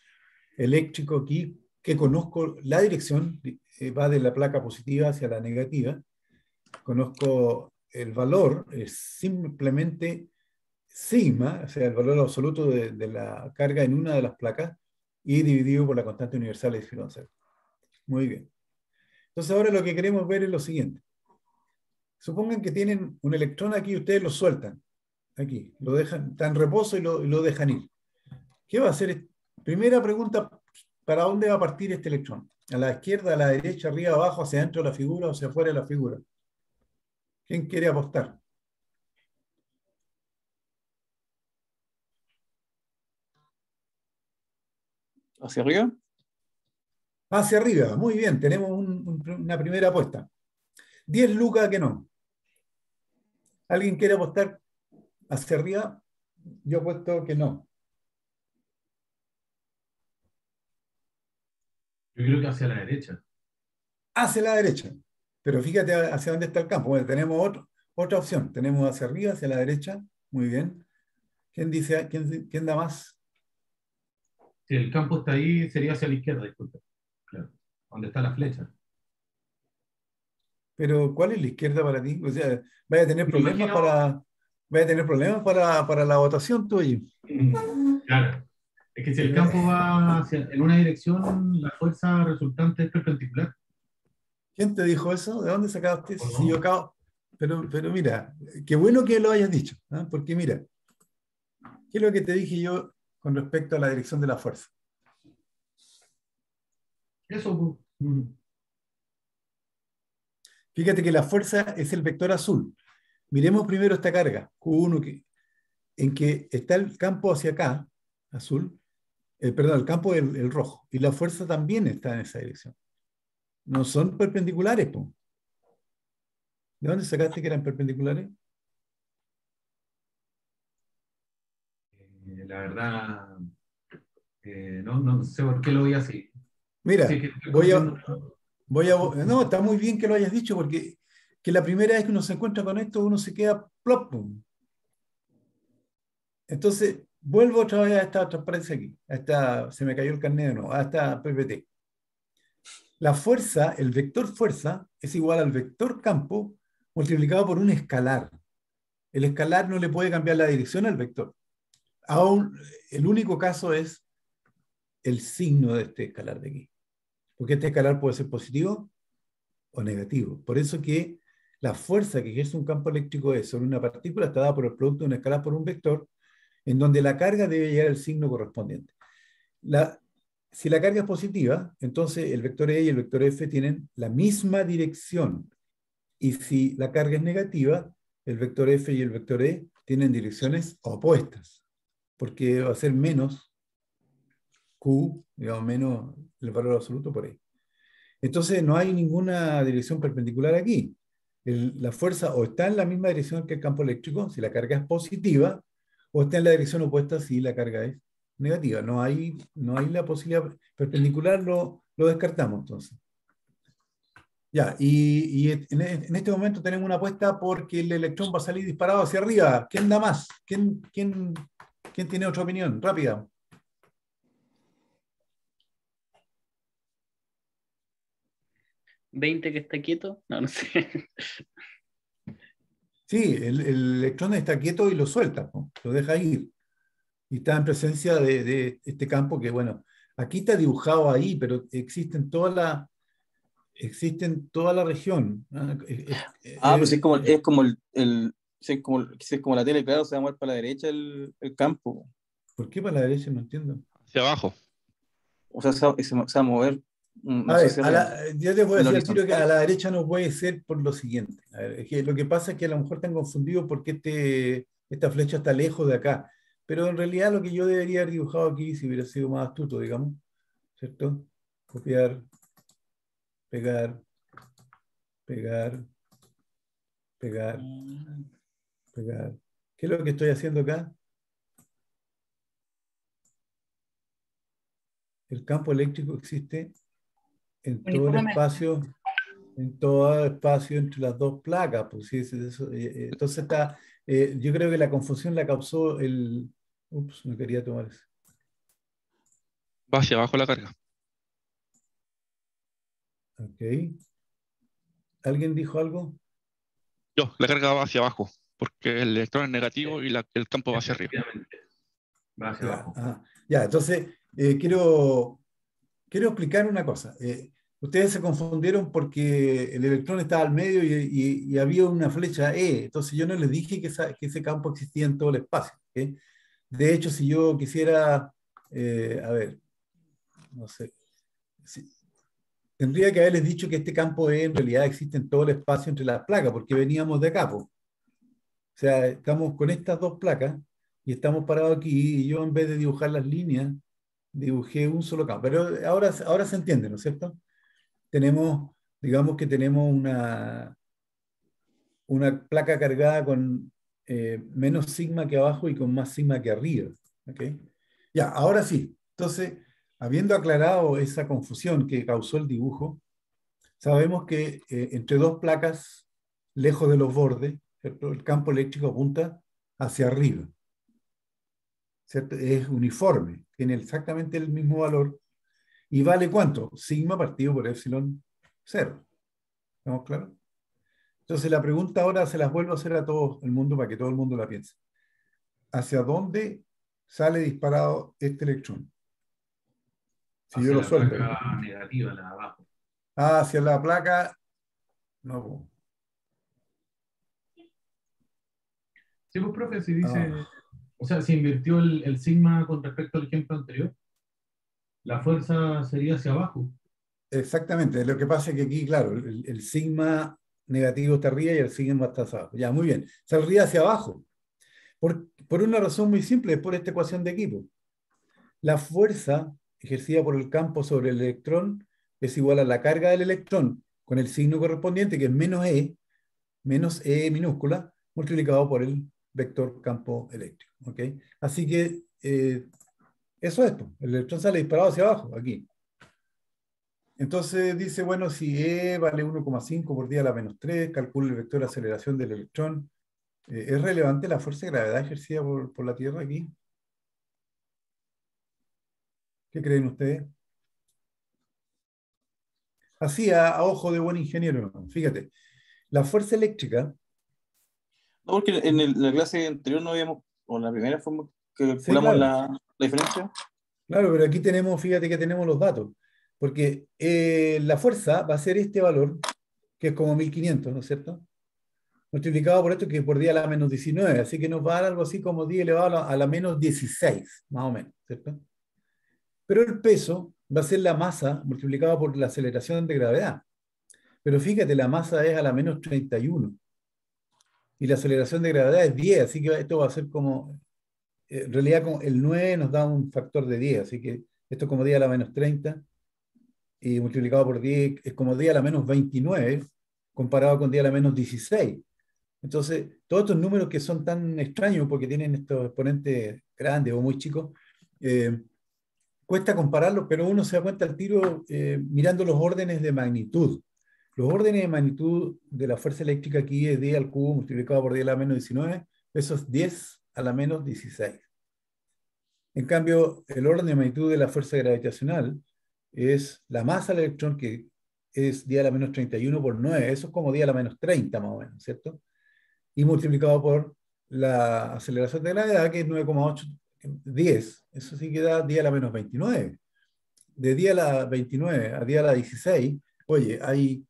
eléctrico aquí que conozco la dirección, va de la placa positiva hacia la negativa, conozco el valor, es simplemente sigma, o sea, el valor absoluto de la carga en una de las placas, y dividido por la constante universal de epsilon 0. Muy bien. Entonces ahora lo que queremos ver es lo siguiente. Supongan que tienen un electrón aquí y ustedes lo sueltan. Aquí, lo dejan, está en reposo y lo dejan ir. ¿Qué va a hacer? Primera pregunta, ¿para dónde va a partir este electrón? ¿A la izquierda, a la derecha, arriba, abajo, hacia adentro de la figura o hacia afuera de la figura? ¿Quién quiere apostar? ¿Hacia arriba? Hacia arriba, muy bien, tenemos una primera apuesta. 10 lucas que no. ¿Alguien quiere apostar hacia arriba? Yo apuesto que no. Yo creo que hacia la derecha. Hacia la derecha. Pero fíjate hacia dónde está el campo. Bueno, tenemos otra opción. Tenemos hacia arriba, hacia la derecha. Muy bien. ¿Quién da más? Si el campo está ahí, sería hacia la izquierda, disculpe. Claro. ¿Dónde está la flecha? Pero, ¿cuál es la izquierda para ti? O sea, vaya a tener problemas para la votación tuya. Claro. Es que si el campo va en una dirección, la fuerza resultante es perpendicular. ¿Quién te dijo eso? ¿De dónde sacaste eso? ¿O Si yo no? acabo... Pero mira, qué bueno que lo hayas dicho, ¿ah? Porque mira, ¿qué es lo que te dije yo con respecto a la dirección de la fuerza? Eso, pues. Fíjate que la fuerza es el vector azul. Miremos primero esta carga, Q1, en que está el campo hacia acá, azul, perdón, el campo el rojo, y la fuerza también está en esa dirección. No son perpendiculares, po. ¿De dónde sacaste que eran perpendiculares? La verdad, no sé por qué lo voy así. Mira, Sí, que estoy voy a, confundiendo. no, está muy bien que lo hayas dicho, porque que la primera vez que uno se encuentra con esto, uno se queda plop, pum. Entonces, vuelvo otra vez a esta transparencia aquí. Se me cayó el carnet de nuevo, a esta PPT. La fuerza, el vector fuerza, es igual al vector campo multiplicado por un escalar. El escalar no le puede cambiar la dirección al vector. Aún, el único caso es el signo de este escalar de aquí. Porque este escalar puede ser positivo o negativo. Por eso que la fuerza que ejerce un campo eléctrico es sobre una partícula está dada por el producto de un escalar por un vector, en donde la carga debe llegar al signo correspondiente. Si la carga es positiva, entonces el vector E y el vector F tienen la misma dirección. Y si la carga es negativa, el vector F y el vector E tienen direcciones opuestas, porque va a ser menos Q, digamos, menos el valor absoluto por E. Entonces no hay ninguna dirección perpendicular aquí. La fuerza o está en la misma dirección que el campo eléctrico, si la carga es positiva, o está en la dirección opuesta si la carga es negativa. No hay la posibilidad perpendicular, lo descartamos entonces. Ya, y en este momento tenemos una apuesta porque el electrón va a salir disparado hacia arriba. ¿Quién da más? ¿Quién tiene otra opinión? Rápida. ¿20 que está quieto? No sé. Sí, el electrón está quieto y lo suelta, ¿no? Lo deja ir. Y está en presencia de este campo que, bueno, aquí está dibujado ahí, pero existe en toda la región, ¿no? Pues si es como la tele, claro, se va a mover para la derecha el campo. ¿Por qué para la derecha? No entiendo. Hacia abajo. O sea, se va a mover. No A sé ver, si yo te voy a en decir al tiro que a horizontal. la derecha no puede ser por lo siguiente. A ver, es que lo que pasa es que a lo mejor están confundidos porque esta flecha está lejos de acá. Pero en realidad lo que yo debería haber dibujado aquí, si hubiera sido más astuto, digamos, ¿cierto? Copiar, pegar, pegar, pegar, pegar. ¿Qué es lo que estoy haciendo acá? El campo eléctrico existe en todo el Uniforme. espacio, entre las dos placas. Pues, sí, entonces yo creo que la confusión la causó el... Ups, no quería tomar eso. Va hacia abajo la carga. Ok. ¿Alguien dijo algo? La carga va hacia abajo, porque el electrón es negativo y el campo va hacia arriba. Efectivamente. Va hacia Ya, abajo. ya, entonces quiero explicar una cosa. Ustedes se confundieron porque el electrón estaba al medio y había una flecha E. Entonces yo no les dije que ese campo existía en todo el espacio. ¿Ok? De hecho, si yo quisiera, a ver, no sé, tendría que haberles dicho que este campo E en realidad existe en todo el espacio entre las placas, porque veníamos de acá, po. O sea, estamos con estas dos placas y estamos parados aquí y yo en vez de dibujar las líneas, dibujé un solo campo. Pero ahora se entiende, ¿no es cierto? Digamos que tenemos una placa cargada con menos sigma que abajo y con más sigma que arriba. ¿Ok? Ya, ahora sí. Entonces, habiendo aclarado esa confusión que causó el dibujo, sabemos que entre dos placas, lejos de los bordes, ¿cierto? El campo eléctrico apunta hacia arriba. ¿Cierto? Es uniforme, tiene exactamente el mismo valor. ¿Y vale cuánto? Sigma partido por epsilon 0. ¿Estamos claros? Entonces la pregunta ahora se las vuelvo a hacer a todo el mundo para que todo el mundo la piense. ¿Hacia dónde sale disparado este electrón. Si yo Hacia lo la suelto. placa negativa, la de abajo. Hacia la placa, no. Po. Sí, pues, profe, si dice, Ah, o sea, si invirtió el sigma con respecto al ejemplo anterior, la fuerza sería hacia abajo. exactamente. Lo que pasa es que aquí, claro, el sigma negativo está arriba y el sigma está hacia abajo. Ya, muy bien. Saldría hacia abajo. Por una razón muy simple, es por esta ecuación de equipo. La fuerza ejercida por el campo sobre el electrón es igual a la carga del electrón con el signo correspondiente, que es menos E minúscula, multiplicado por el vector campo eléctrico. ¿Ok? Así que eso es, pues. El electrón sale disparado hacia abajo, aquí. Entonces dice, bueno, si E vale 1,5 por 10 a la menos 3, calcula el vector de aceleración del electrón. ¿Es relevante la fuerza de gravedad ejercida por la Tierra aquí? ¿Qué creen ustedes? Así, a ojo de buen ingeniero, ¿no? Fíjate, la fuerza eléctrica, No, porque en la clase anterior no habíamos, o la primera forma que sí, calculamos claro, la diferencia. claro, pero aquí tenemos, fíjate que tenemos los datos, porque la fuerza va a ser este valor, que es como 1500, ¿no es cierto? Multiplicado por esto, que por 10 a la menos 19, así que nos va a dar algo así como 10 elevado a la menos 16, más o menos, ¿cierto? Pero el peso va a ser la masa multiplicado por la aceleración de gravedad. Pero fíjate, la masa es a la menos 31 y la aceleración de gravedad es 10, así que esto va a ser como, en realidad como el 9 nos da un factor de 10, así que esto es como 10 a la menos 30 y multiplicado por 10 es como 10 a la menos 29 comparado con 10 a la menos 16. Entonces, todos estos números que son tan extraños porque tienen estos exponentes grandes o muy chicos, eh, cuesta compararlos, pero uno se da cuenta al tiro mirando los órdenes de magnitud. Los órdenes de magnitud de la fuerza eléctrica aquí es 10 al cubo multiplicado por 10 a la menos 19, eso es 10 a la menos 16. En cambio, el orden de magnitud de la fuerza gravitacional es la masa del electrón, que es 10 a la menos 31 por 9, eso es como 10 a la menos 30 más o menos, ¿cierto? Y multiplicado por la aceleración de gravedad, que es 9,8, 10, eso sí que da 10 a la menos 29. De 10 a la 29 a 10 a la 16, oye, hay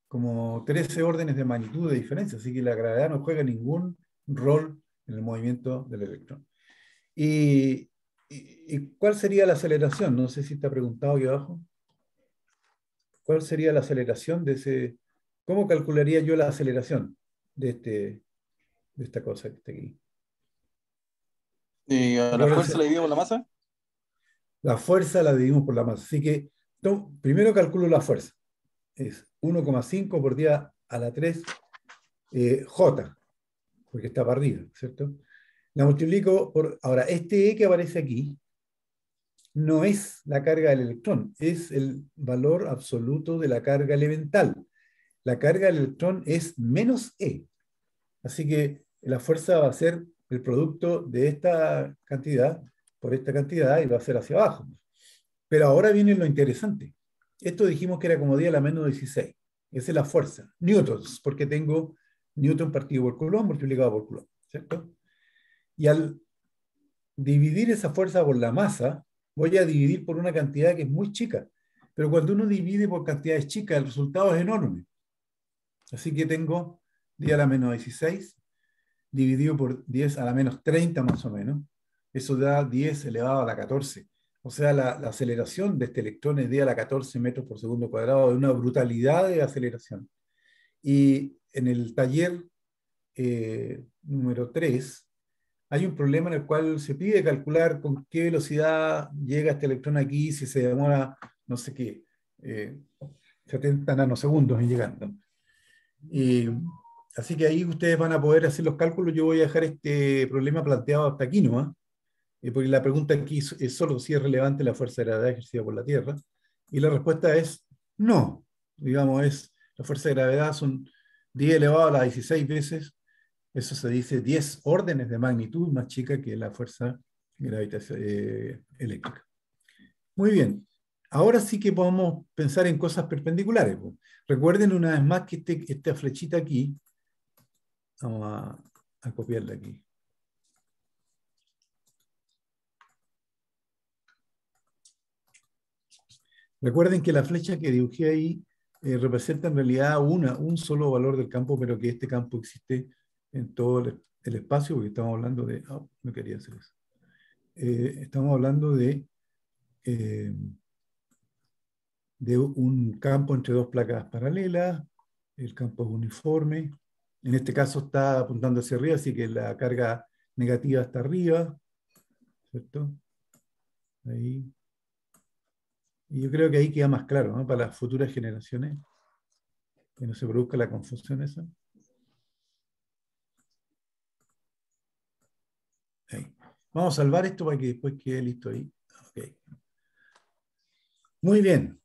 como 13 órdenes de magnitud de diferencia, así que la gravedad no juega ningún rol en el movimiento del electrón. ¿Y cuál sería la aceleración? No sé si está preguntado aquí abajo. ¿Cuál sería la aceleración de ese? ¿Cómo calcularía yo la aceleración de esta cosa que está aquí? Y a la fuerza Acuérdense, le dividimos la masa. la fuerza la dividimos por la masa. Así que primero calculo la fuerza. Es 1,5 por 10 a la 3 J, porque está para arriba, ¿cierto? La multiplico por... Ahora, este E que aparece aquí no es la carga del electrón, es el valor absoluto de la carga elemental. La carga del electrón es menos E. Así que la fuerza va a ser el producto de esta cantidad por esta cantidad y va a ser hacia abajo. Pero ahora viene lo interesante. Esto dijimos que era como 10 a la menos 16. Esa es la fuerza. Newtons, porque tengo Newton partido por Coulomb multiplicado por Coulomb, ¿cierto? Y al dividir esa fuerza por la masa, voy a dividir por una cantidad que es muy chica. Pero cuando uno divide por cantidades chicas, el resultado es enorme. Así que tengo 10 a la menos 16 dividido por 10 a la menos 30 más o menos. Eso da 10 elevado a la 14. O sea, la aceleración de este electrón es 10 a la 14 metros por segundo cuadrado, de una brutalidad de aceleración. Y en el taller número 3 hay un problema en el cual se pide calcular con qué velocidad llega este electrón aquí, si se demora, no sé qué, 70 nanosegundos en llegando. Y, así que ahí ustedes van a poder hacer los cálculos. Yo voy a dejar este problema planteado hasta aquí, ¿no? Porque la pregunta aquí es solo si es relevante la fuerza de gravedad ejercida por la Tierra. Y la respuesta es no. Digamos, la fuerza de gravedad son 10 elevado a la 16 veces. Eso se dice 10 órdenes de magnitud más chica que la fuerza eléctrica. Muy bien. Ahora sí que podemos pensar en cosas perpendiculares. Recuerden una vez más que esta flechita aquí, vamos a copiarla aquí. Recuerden que la flecha que dibujé ahí representa en realidad un solo valor del campo, pero que este campo existe en todo el espacio, porque estamos hablando de... Oh, no quería hacer eso. Estamos hablando eh, de un campo entre dos placas paralelas, el campo es uniforme, en este caso está apuntando hacia arriba, así que la carga negativa está arriba, ¿cierto? Ahí. Y yo creo que ahí queda más claro, ¿no? Para las futuras generaciones, que no se produzca la confusión esa. Ahí. Vamos a salvar esto para que después quede listo ahí. Okay. Muy bien.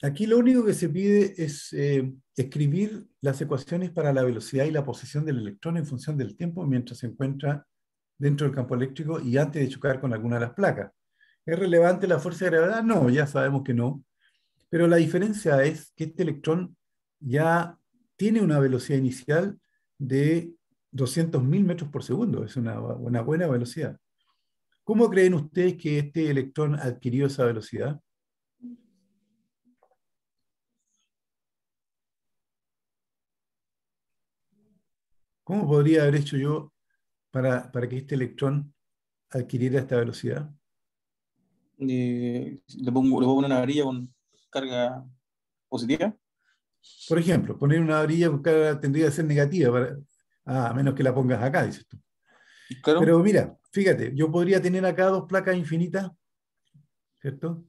Aquí lo único que se pide es escribir las ecuaciones para la velocidad y la posición del electrón en función del tiempo mientras se encuentra dentro del campo eléctrico y antes de chocar con alguna de las placas. ¿Es relevante la fuerza de gravedad? No, ya sabemos que no. Pero la diferencia es que este electrón ya tiene una velocidad inicial de 200.000 metros por segundo. Es una buena velocidad. ¿Cómo creen ustedes que este electrón adquirió esa velocidad? ¿Cómo podría haber hecho yo para que este electrón adquiriera esta velocidad? Le puedo poner una varilla con carga positiva. Por ejemplo, poner una varilla con carga tendría que ser negativa, a menos que la pongas acá, dices tú. Claro. Pero mira, fíjate, yo podría tener acá dos placas infinitas, ¿cierto?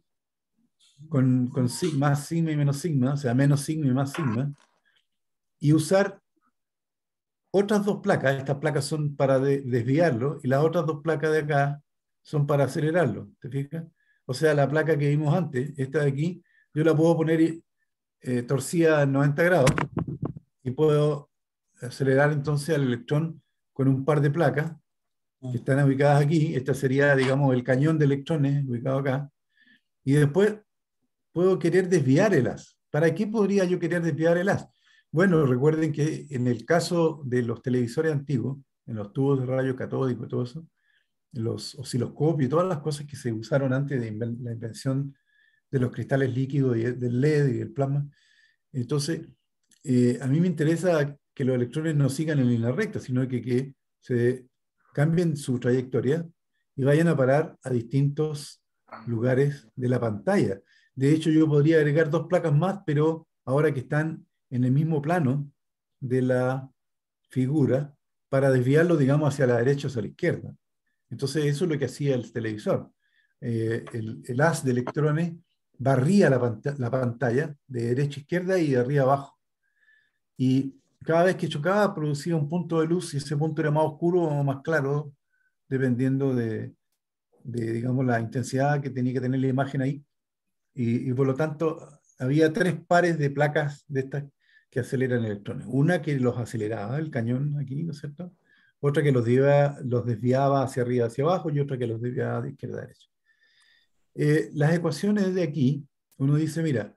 Con más sigma y menos sigma, o sea, menos sigma y más sigma, y usar otras dos placas. Estas placas son para desviarlo, y las otras dos placas de acá son para acelerarlo, ¿te fijas? O sea, la placa que vimos antes, esta de aquí, yo la puedo poner torcida a 90 grados, y puedo acelerar entonces al electrón con un par de placas que están ubicadas aquí. Esta sería, digamos, el cañón de electrones ubicado acá. Y después puedo querer desviar el haz. ¿Para qué podría yo querer desviar el haz? Bueno, recuerden que en el caso de los televisores antiguos, en los tubos de rayos catódicos y todo eso, los osciloscopios y todas las cosas que se usaron antes de la invención de los cristales líquidos y del LED y del plasma. Entonces, a mí me interesa que los electrones no sigan en línea recta, sino que se cambien su trayectoria y vayan a parar a distintos lugares de la pantalla. De hecho, yo podría agregar dos placas más, pero ahora que están en el mismo plano de la figura, para desviarlo, digamos, hacia la derecha o hacia la izquierda. Entonces, eso es lo que hacía el televisor. El haz de electrones barría la pantalla de derecha a izquierda y de arriba a abajo. Y cada vez que chocaba producía un punto de luz y ese punto era más oscuro o más claro, dependiendo digamos, la intensidad que tenía que tener la imagen ahí. Y por lo tanto, había tres pares de placas de estas que aceleran electrones. Una que los aceleraba, el cañón aquí, ¿no es cierto? Otra que los desviaba hacia arriba, hacia abajo, y otra que los desviaba de izquierda a derecha. Las ecuaciones de aquí, uno dice, mira,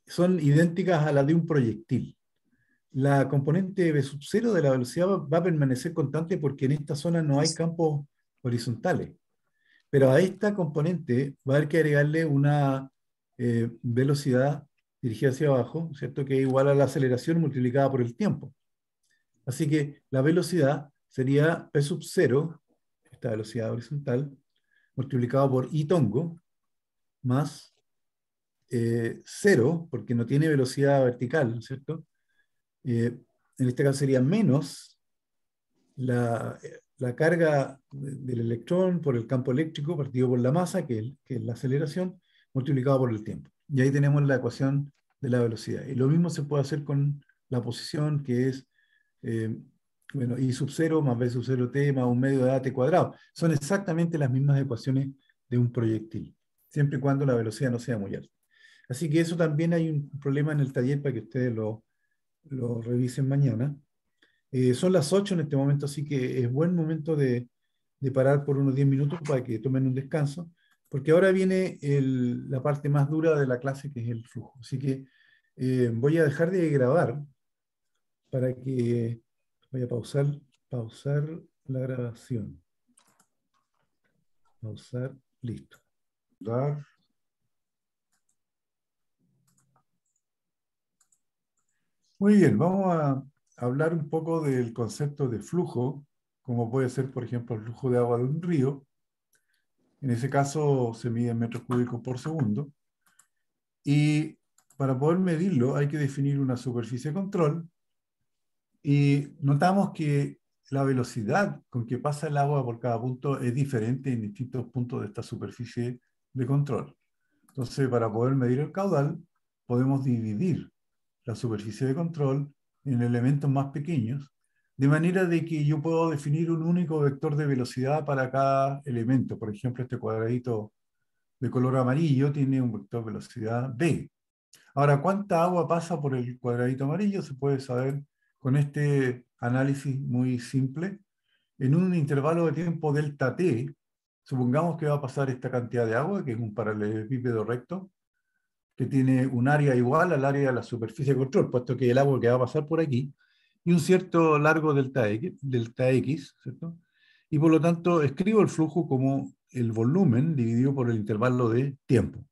son idénticas a las de un proyectil. La componente V sub 0 de la velocidad va a permanecer constante porque en esta zona no hay campos horizontales. Pero a esta componente va a haber que agregarle una velocidad dirigida hacia abajo, ¿cierto? Que es igual a la aceleración multiplicada por el tiempo. Así que la velocidad sería P sub 0, esta velocidad horizontal, multiplicado por I tongo, más 0, porque no tiene velocidad vertical, ¿cierto? En este caso sería menos la carga del electrón por el campo eléctrico partido por la masa, que es la aceleración, multiplicado por el tiempo. Y ahí tenemos la ecuación de la velocidad. Y lo mismo se puede hacer con la posición, que es bueno, I sub 0 más B sub 0t más un medio de AT cuadrado. Son exactamente las mismas ecuaciones de un proyectil, siempre y cuando la velocidad no sea muy alta. Así que eso también hay un problema en el taller para que ustedes lo revisen mañana. Son las 8 en este momento, así que es buen momento de parar por unos 10 minutos para que tomen un descanso, porque ahora viene la parte más dura de la clase, que es el flujo. Así que voy a dejar de grabar para que voy a pausar la grabación. Pausar, listo. Dar Muy bien, vamos a hablar un poco del concepto de flujo, como puede ser, por ejemplo, el flujo de agua de un río. En ese caso se mide en metros cúbicos por segundo. Y para poder medirlo hay que definir una superficie de control. Y notamos que la velocidad con que pasa el agua por cada punto es diferente en distintos puntos de esta superficie de control. Entonces, para poder medir el caudal, podemos dividir la superficie de control en elementos más pequeños, de manera de que yo puedo definir un único vector de velocidad para cada elemento. Por ejemplo, este cuadradito de color amarillo tiene un vector de velocidad v. Ahora, ¿cuánta agua pasa por el cuadradito amarillo? Se puede saber con este análisis muy simple. En un intervalo de tiempo delta t, supongamos que va a pasar esta cantidad de agua, que es un paralelepípedo recto, que tiene un área igual al área de la superficie de control, puesto que el agua que va a pasar por aquí, y un cierto largo delta X, ¿cierto? Y por lo tanto escribo el flujo como el volumen dividido por el intervalo de tiempo.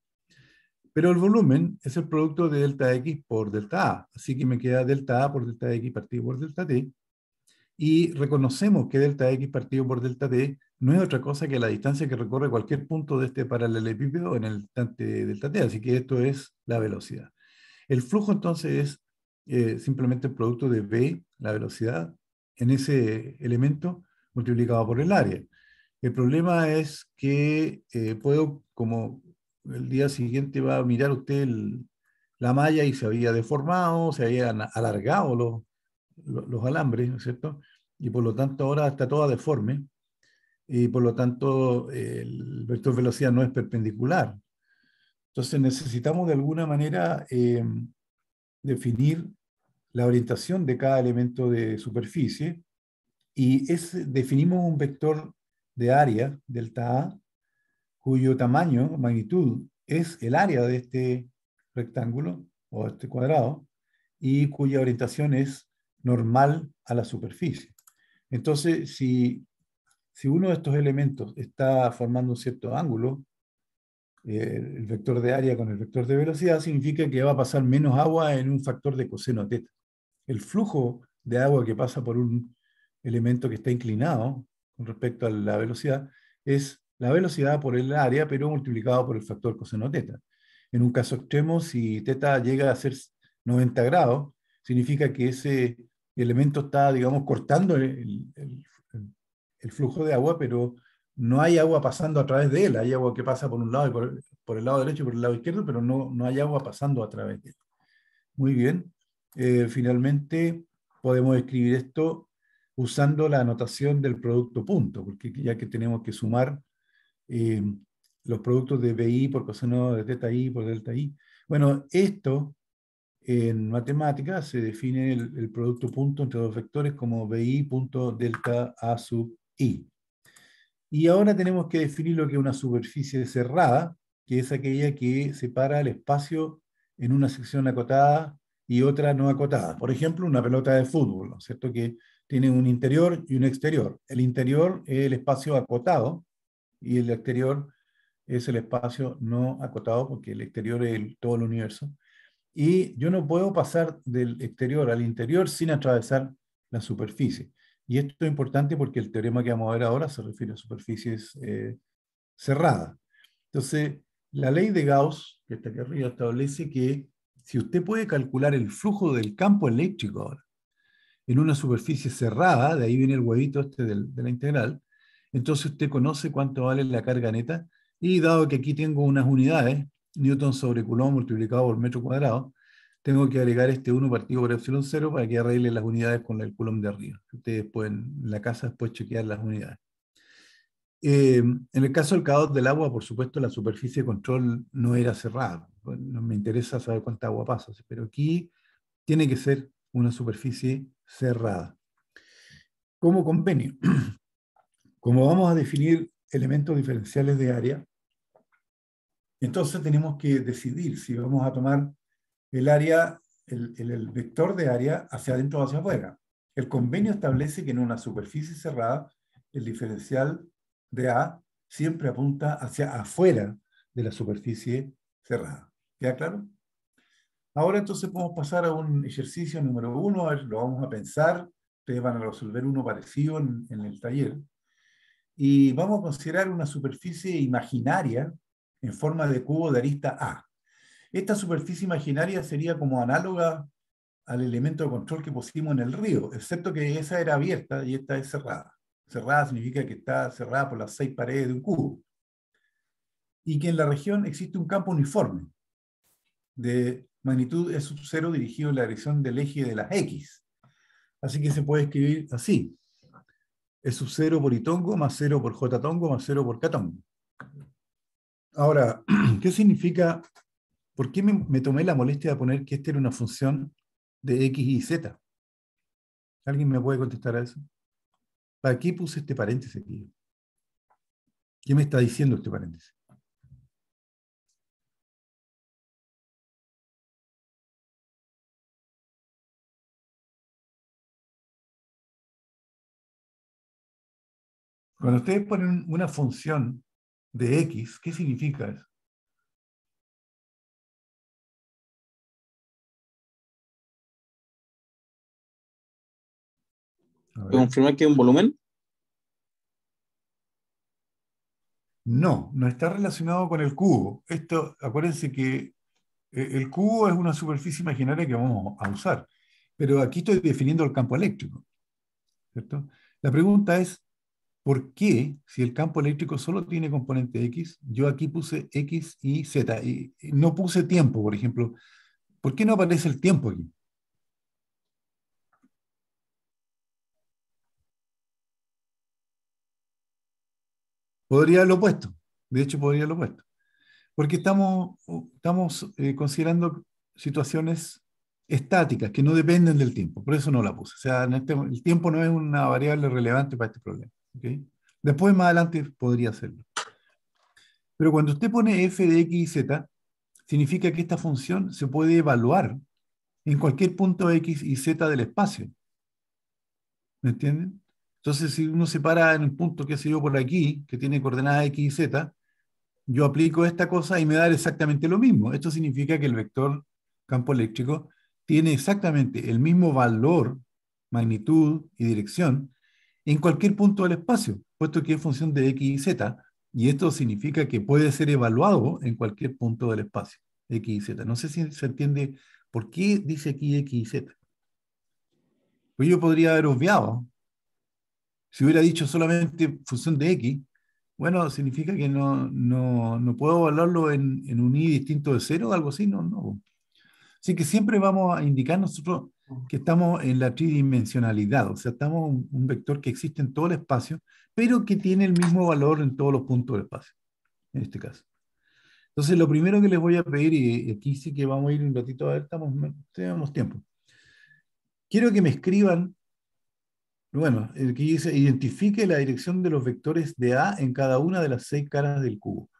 Pero el volumen es el producto de delta X por delta A, así que me queda delta A por delta X partido por delta T, y reconocemos que delta X partido por delta T no es otra cosa que la distancia que recorre cualquier punto de este paralelepípedo en el instante delta T, así que esto es la velocidad. El flujo entonces es simplemente el producto de V, la velocidad, en ese elemento multiplicado por el área. El problema es que puedo, como el día siguiente va a mirar usted la malla y se había deformado, se habían alargado los alambres, ¿no es cierto? Y por lo tanto ahora está toda deforme, y por lo tanto el vector de velocidad no es perpendicular. Entonces necesitamos de alguna manera definir la orientación de cada elemento de superficie, y definimos un vector de área, delta A, cuyo tamaño, magnitud, es el área de este rectángulo o este cuadrado, y cuya orientación es normal a la superficie. Entonces, si uno de estos elementos está formando un cierto ángulo, el vector de área con el vector de velocidad significa que va a pasar menos agua en un factor de coseno teta. El flujo de agua que pasa por un elemento que está inclinado con respecto a la velocidad es la velocidad por el área, pero multiplicado por el factor coseno teta. En un caso extremo, si teta llega a ser 90 grados, significa que ese elemento está, digamos, cortando el flujo de agua, pero no hay agua pasando a través de él. Hay agua que pasa por un lado y por el lado derecho y por el lado izquierdo, pero no hay agua pasando a través de él. Muy bien. Finalmente, podemos escribir esto usando la anotación del producto punto, porque ya que tenemos que sumar los productos de BI por coseno de teta I por delta I. Bueno, esto en matemáticas se define el producto punto entre dos vectores como BI punto delta A sub I. Y ahora tenemos que definir lo que es una superficie cerrada, que es aquella que separa el espacio en una sección acotada y otra no acotada. Por ejemplo, una pelota de fútbol, ¿no es cierto? Que tiene un interior y un exterior. El interior es el espacio acotado y el exterior es el espacio no acotado, porque el exterior es todo el universo. Y yo no puedo pasar del exterior al interior sin atravesar la superficie. Y esto es importante porque el teorema que vamos a ver ahora se refiere a superficies cerradas. Entonces, la ley de Gauss, que está aquí arriba, establece que si usted puede calcular el flujo del campo eléctrico ahora en una superficie cerrada, de ahí viene el huevito este de la integral, entonces usted conoce cuánto vale la carga neta, y dado que aquí tengo unas unidades, Newton sobre Coulomb multiplicado por metro cuadrado, tengo que agregar este 1 partido por epsilon 0 para que arregle las unidades con el Coulomb de arriba. Ustedes pueden, en la casa, después chequear las unidades. En el caso del caos del agua, por supuesto, la superficie de control no era cerrada. No me interesa saber cuánta agua pasa, pero aquí tiene que ser una superficie cerrada. Como convenio, como vamos a definir elementos diferenciales de área, entonces tenemos que decidir si vamos a tomar el área, el vector de área hacia adentro o hacia afuera. El convenio establece que en una superficie cerrada, el diferencial de A siempre apunta hacia afuera de la superficie cerrada. ¿Queda claro? Ahora entonces podemos pasar a un ejercicio número 1, a ver, lo vamos a pensar, ustedes van a resolver uno parecido en el taller, y vamos a considerar una superficie imaginaria en forma de cubo de arista A. Esta superficie imaginaria sería como análoga al elemento de control que pusimos en el río, excepto que esa era abierta y esta es cerrada. Cerrada significa que está cerrada por las 6 paredes de un cubo. Y que en la región existe un campo uniforme de magnitud E sub 0 dirigido en la dirección del eje de las X. Así que se puede escribir así. E sub 0 por I tongo más 0 por J tongo más 0 por K tongo. Ahora, ¿qué significa? ¿Por qué me tomé la molestia de poner que esta era una función de X y Z? ¿Alguien me puede contestar a eso? ¿Para qué puse este paréntesis aquí? ¿Qué me está diciendo este paréntesis? Cuando ustedes ponen una función de X, ¿qué significa eso? ¿Confirmar que es un volumen? No, no está relacionado con el cubo. Esto, acuérdense que el cubo es una superficie imaginaria que vamos a usar, pero aquí estoy definiendo el campo eléctrico, ¿cierto? La pregunta es, ¿por qué, si el campo eléctrico solo tiene componente X, yo aquí puse X y Z, y no puse tiempo, por ejemplo? ¿Por qué no aparece el tiempo aquí? Podría haberlo puesto, de hecho podría haberlo puesto, porque estamos considerando situaciones estáticas que no dependen del tiempo, por eso no la puse. O sea, el tiempo no es una variable relevante para este problema. ¿Okay? Después, más adelante, podría hacerlo. Pero cuando usted pone f de x y z, significa que esta función se puede evaluar en cualquier punto x y z del espacio. ¿Me entienden? Entonces, si uno se para en un punto, qué sé yo, por aquí, que tiene coordenadas x y z, yo aplico esta cosa y me da exactamente lo mismo. Esto significa que el vector campo eléctrico tiene exactamente el mismo valor, magnitud y dirección en cualquier punto del espacio, puesto que es función de x y z, y esto significa que puede ser evaluado en cualquier punto del espacio, x y z. No sé si se entiende por qué dice aquí x y z. Pues yo podría haber obviado, si hubiera dicho solamente función de x, bueno, significa que no puedo evaluarlo en un i distinto de cero o algo así, no. Así que siempre vamos a indicar nosotros que estamos en la tridimensionalidad, o sea, estamos un vector que existe en todo el espacio, pero que tiene el mismo valor en todos los puntos del espacio, en este caso. Entonces, lo primero que les voy a pedir, y aquí sí que vamos a ir un ratito a ver, tenemos tiempo. Quiero que me escriban, bueno, el que dice, identifique la dirección de los vectores de A en cada una de las 6 caras del cubo.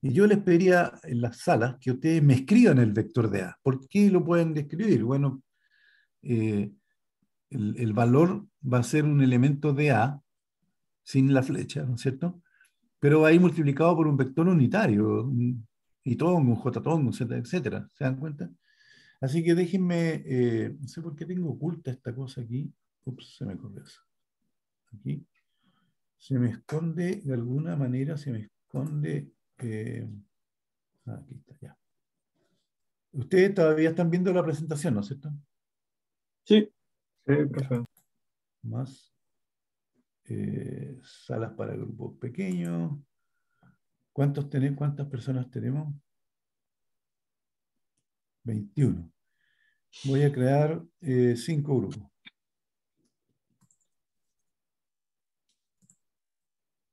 Y yo les pediría en las salas que ustedes me escriban el vector de A. ¿Por qué lo pueden describir? Bueno, eh, el valor va a ser un elemento de A sin la flecha, ¿no es cierto? Pero va a ir multiplicado por un vector unitario, un itongo, un jtongo, un z, etcétera. ¿Se dan cuenta? Así que déjenme, no sé por qué tengo oculta esta cosa aquí. Ups, se me corrió eso. Aquí. Se me esconde, de alguna manera se me esconde. Aquí está, ya. Ustedes todavía están viendo la presentación, ¿no es cierto? Sí. Sí, profe. Más salas para grupos pequeños. ¿Cuántas personas tenemos? 21. Voy a crear 5 grupos.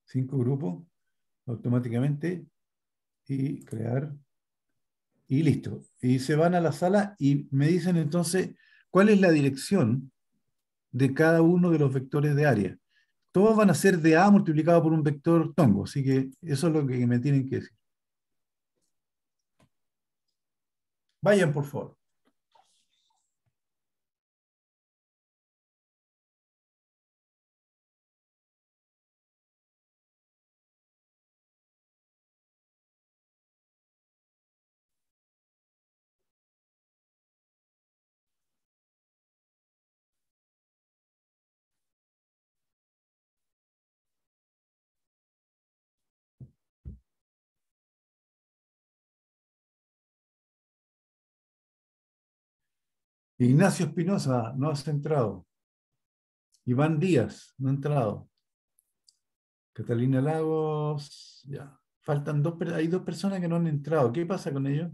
5 grupos automáticamente y crear y listo. Y se van a la sala y me dicen entonces cuál es la dirección de cada uno de los vectores de área. Todos van a ser de A multiplicado por un vector tongo, así que eso es lo que me tienen que decir. Vayan, por favor. Ignacio Espinosa, no has entrado. Iván Díaz, no ha entrado. Catalina Lagos, ya. Faltan hay dos personas que no han entrado. ¿Qué pasa con ellos?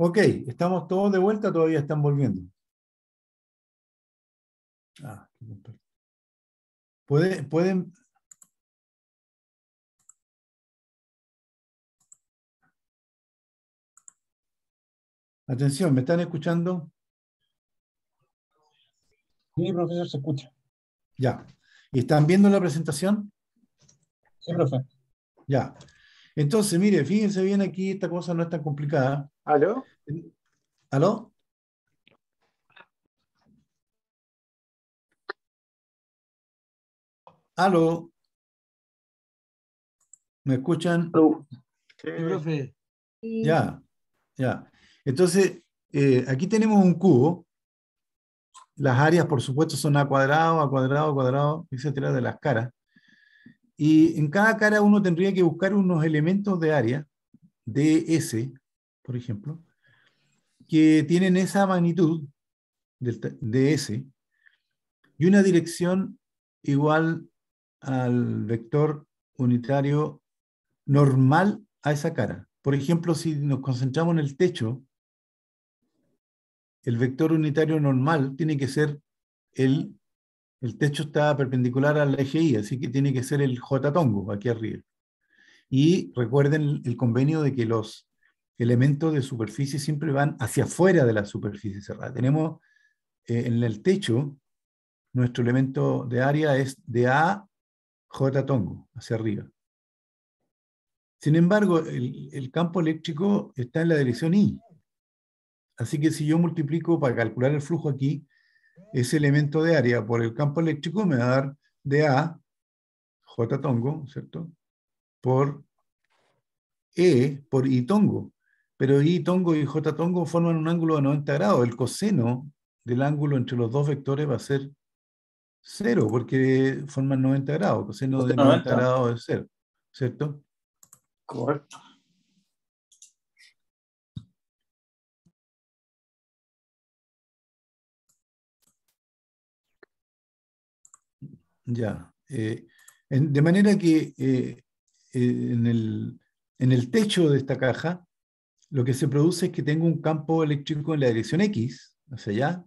Ok, estamos todos de vuelta, todavía están volviendo. Ah, pueden. Atención, ¿me están escuchando? Sí, profesor, se escucha. Ya. ¿Y están viendo la presentación? Sí, profe. Ya. Entonces, mire, fíjense bien aquí, esta cosa no es tan complicada. ¿Aló? ¿Aló? ¿Aló? ¿Me escuchan? Sí, profe. Ya, ya. Entonces, aquí tenemos un cubo. Las áreas, por supuesto, son a cuadrado, a cuadrado, etcétera, de las caras. Y en cada cara uno tendría que buscar unos elementos de área, ds, por ejemplo, que tienen esa magnitud ds y una dirección igual al vector unitario normal a esa cara. Por ejemplo, si nos concentramos en el techo, el vector unitario normal tiene que ser el techo está perpendicular al eje Y, así que tiene que ser el J tongo aquí arriba. Y recuerden el convenio de que los elementos de superficie siempre van hacia afuera de la superficie cerrada. Tenemos en el techo, nuestro elemento de área es de A, J tongo, hacia arriba. Sin embargo, el campo eléctrico está en la dirección Y. Así que si yo multiplico para calcular el flujo aquí, ese elemento de área por el campo eléctrico me va a dar dA, J tongo, ¿cierto? Por E, por I tongo. Pero I tongo y J tongo forman un ángulo de 90 grados. El coseno del ángulo entre los dos vectores va a ser 0, porque forman 90 grados. Coseno de 90 grados es 0, ¿cierto? Correcto. Ya. De manera que en el techo de esta caja, lo que se produce es que tengo un campo eléctrico en la dirección X, hacia allá,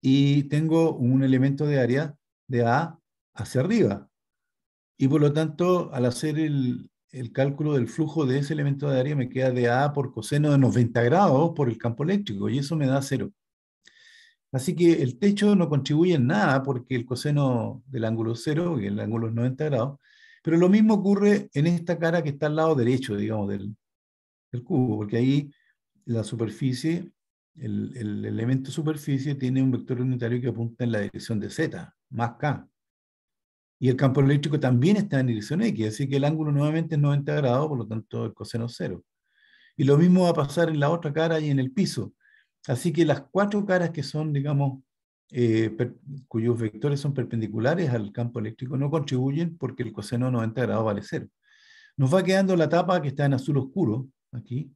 y tengo un elemento de área de A hacia arriba. Y por lo tanto, al hacer el cálculo del flujo de ese elemento de área, me queda de A por coseno de 90 grados por el campo eléctrico, y eso me da 0. Así que el techo no contribuye en nada porque el coseno del ángulo es 0, y el ángulo es 90 grados. Pero lo mismo ocurre en esta cara que está al lado derecho, digamos, del cubo, porque ahí la superficie, el elemento superficie tiene un vector unitario que apunta en la dirección de z, más k. Y el campo eléctrico también está en dirección x, así que el ángulo nuevamente es 90 grados, por lo tanto el coseno es 0. Y lo mismo va a pasar en la otra cara y en el piso. Así que las cuatro caras que son, digamos, cuyos vectores son perpendiculares al campo eléctrico no contribuyen porque el coseno de 90 grados vale 0. Nos va quedando la tapa que está en azul oscuro, aquí,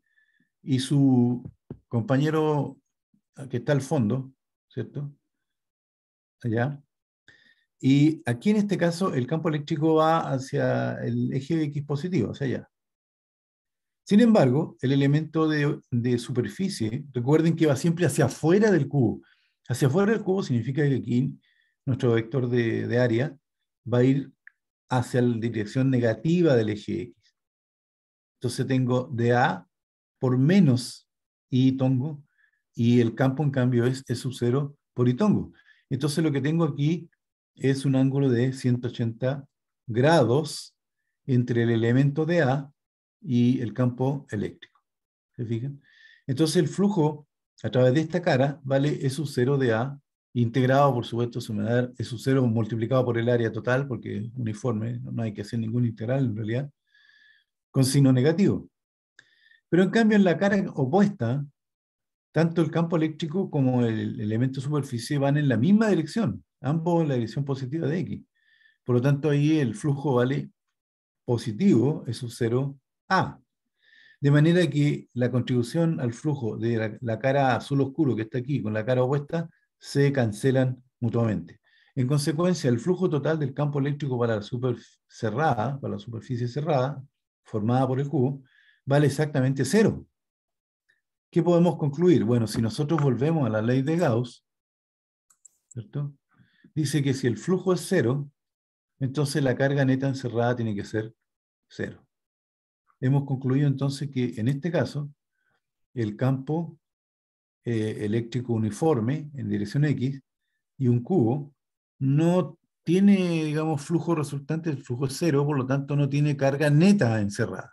y su compañero que está al fondo, ¿cierto? Allá. Y aquí en este caso el campo eléctrico va hacia el eje X positivo, hacia allá. Sin embargo, el elemento de superficie, recuerden que va siempre hacia afuera del cubo. Hacia afuera del cubo significa que aquí nuestro vector de área va a ir hacia la dirección negativa del eje X. Entonces tengo dA por menos I tongo, y el campo en cambio es E sub 0 por I tongo. Entonces lo que tengo aquí es un ángulo de 180 grados entre el elemento de A y el campo eléctrico. ¿Se fijan? Entonces el flujo a través de esta cara vale E sub 0 de A, integrado, por supuesto, se me va a dar E sub 0 multiplicado por el área total, porque es uniforme, no hay que hacer ningún integral en realidad, con signo negativo. Pero en cambio en la cara opuesta, tanto el campo eléctrico como el elemento superficie van en la misma dirección, ambos en la dirección positiva de X. Por lo tanto, ahí el flujo vale positivo, E sub 0 A. De manera que la contribución al flujo de la cara azul oscuro que está aquí con la cara opuesta se cancelan mutuamente. En consecuencia, el flujo total del campo eléctrico para la superficie cerrada, formada por el cubo, vale exactamente 0. ¿qué podemos concluir? Bueno, si nosotros volvemos a la ley de Gauss, ¿cierto? Dice que si el flujo es cero, entonces la carga neta encerrada tiene que ser cero. Hemos concluido entonces que en este caso, el campo eléctrico uniforme en dirección X y un cubo no tiene, digamos, flujo resultante, el flujo es cero, por lo tanto no tiene carga neta encerrada.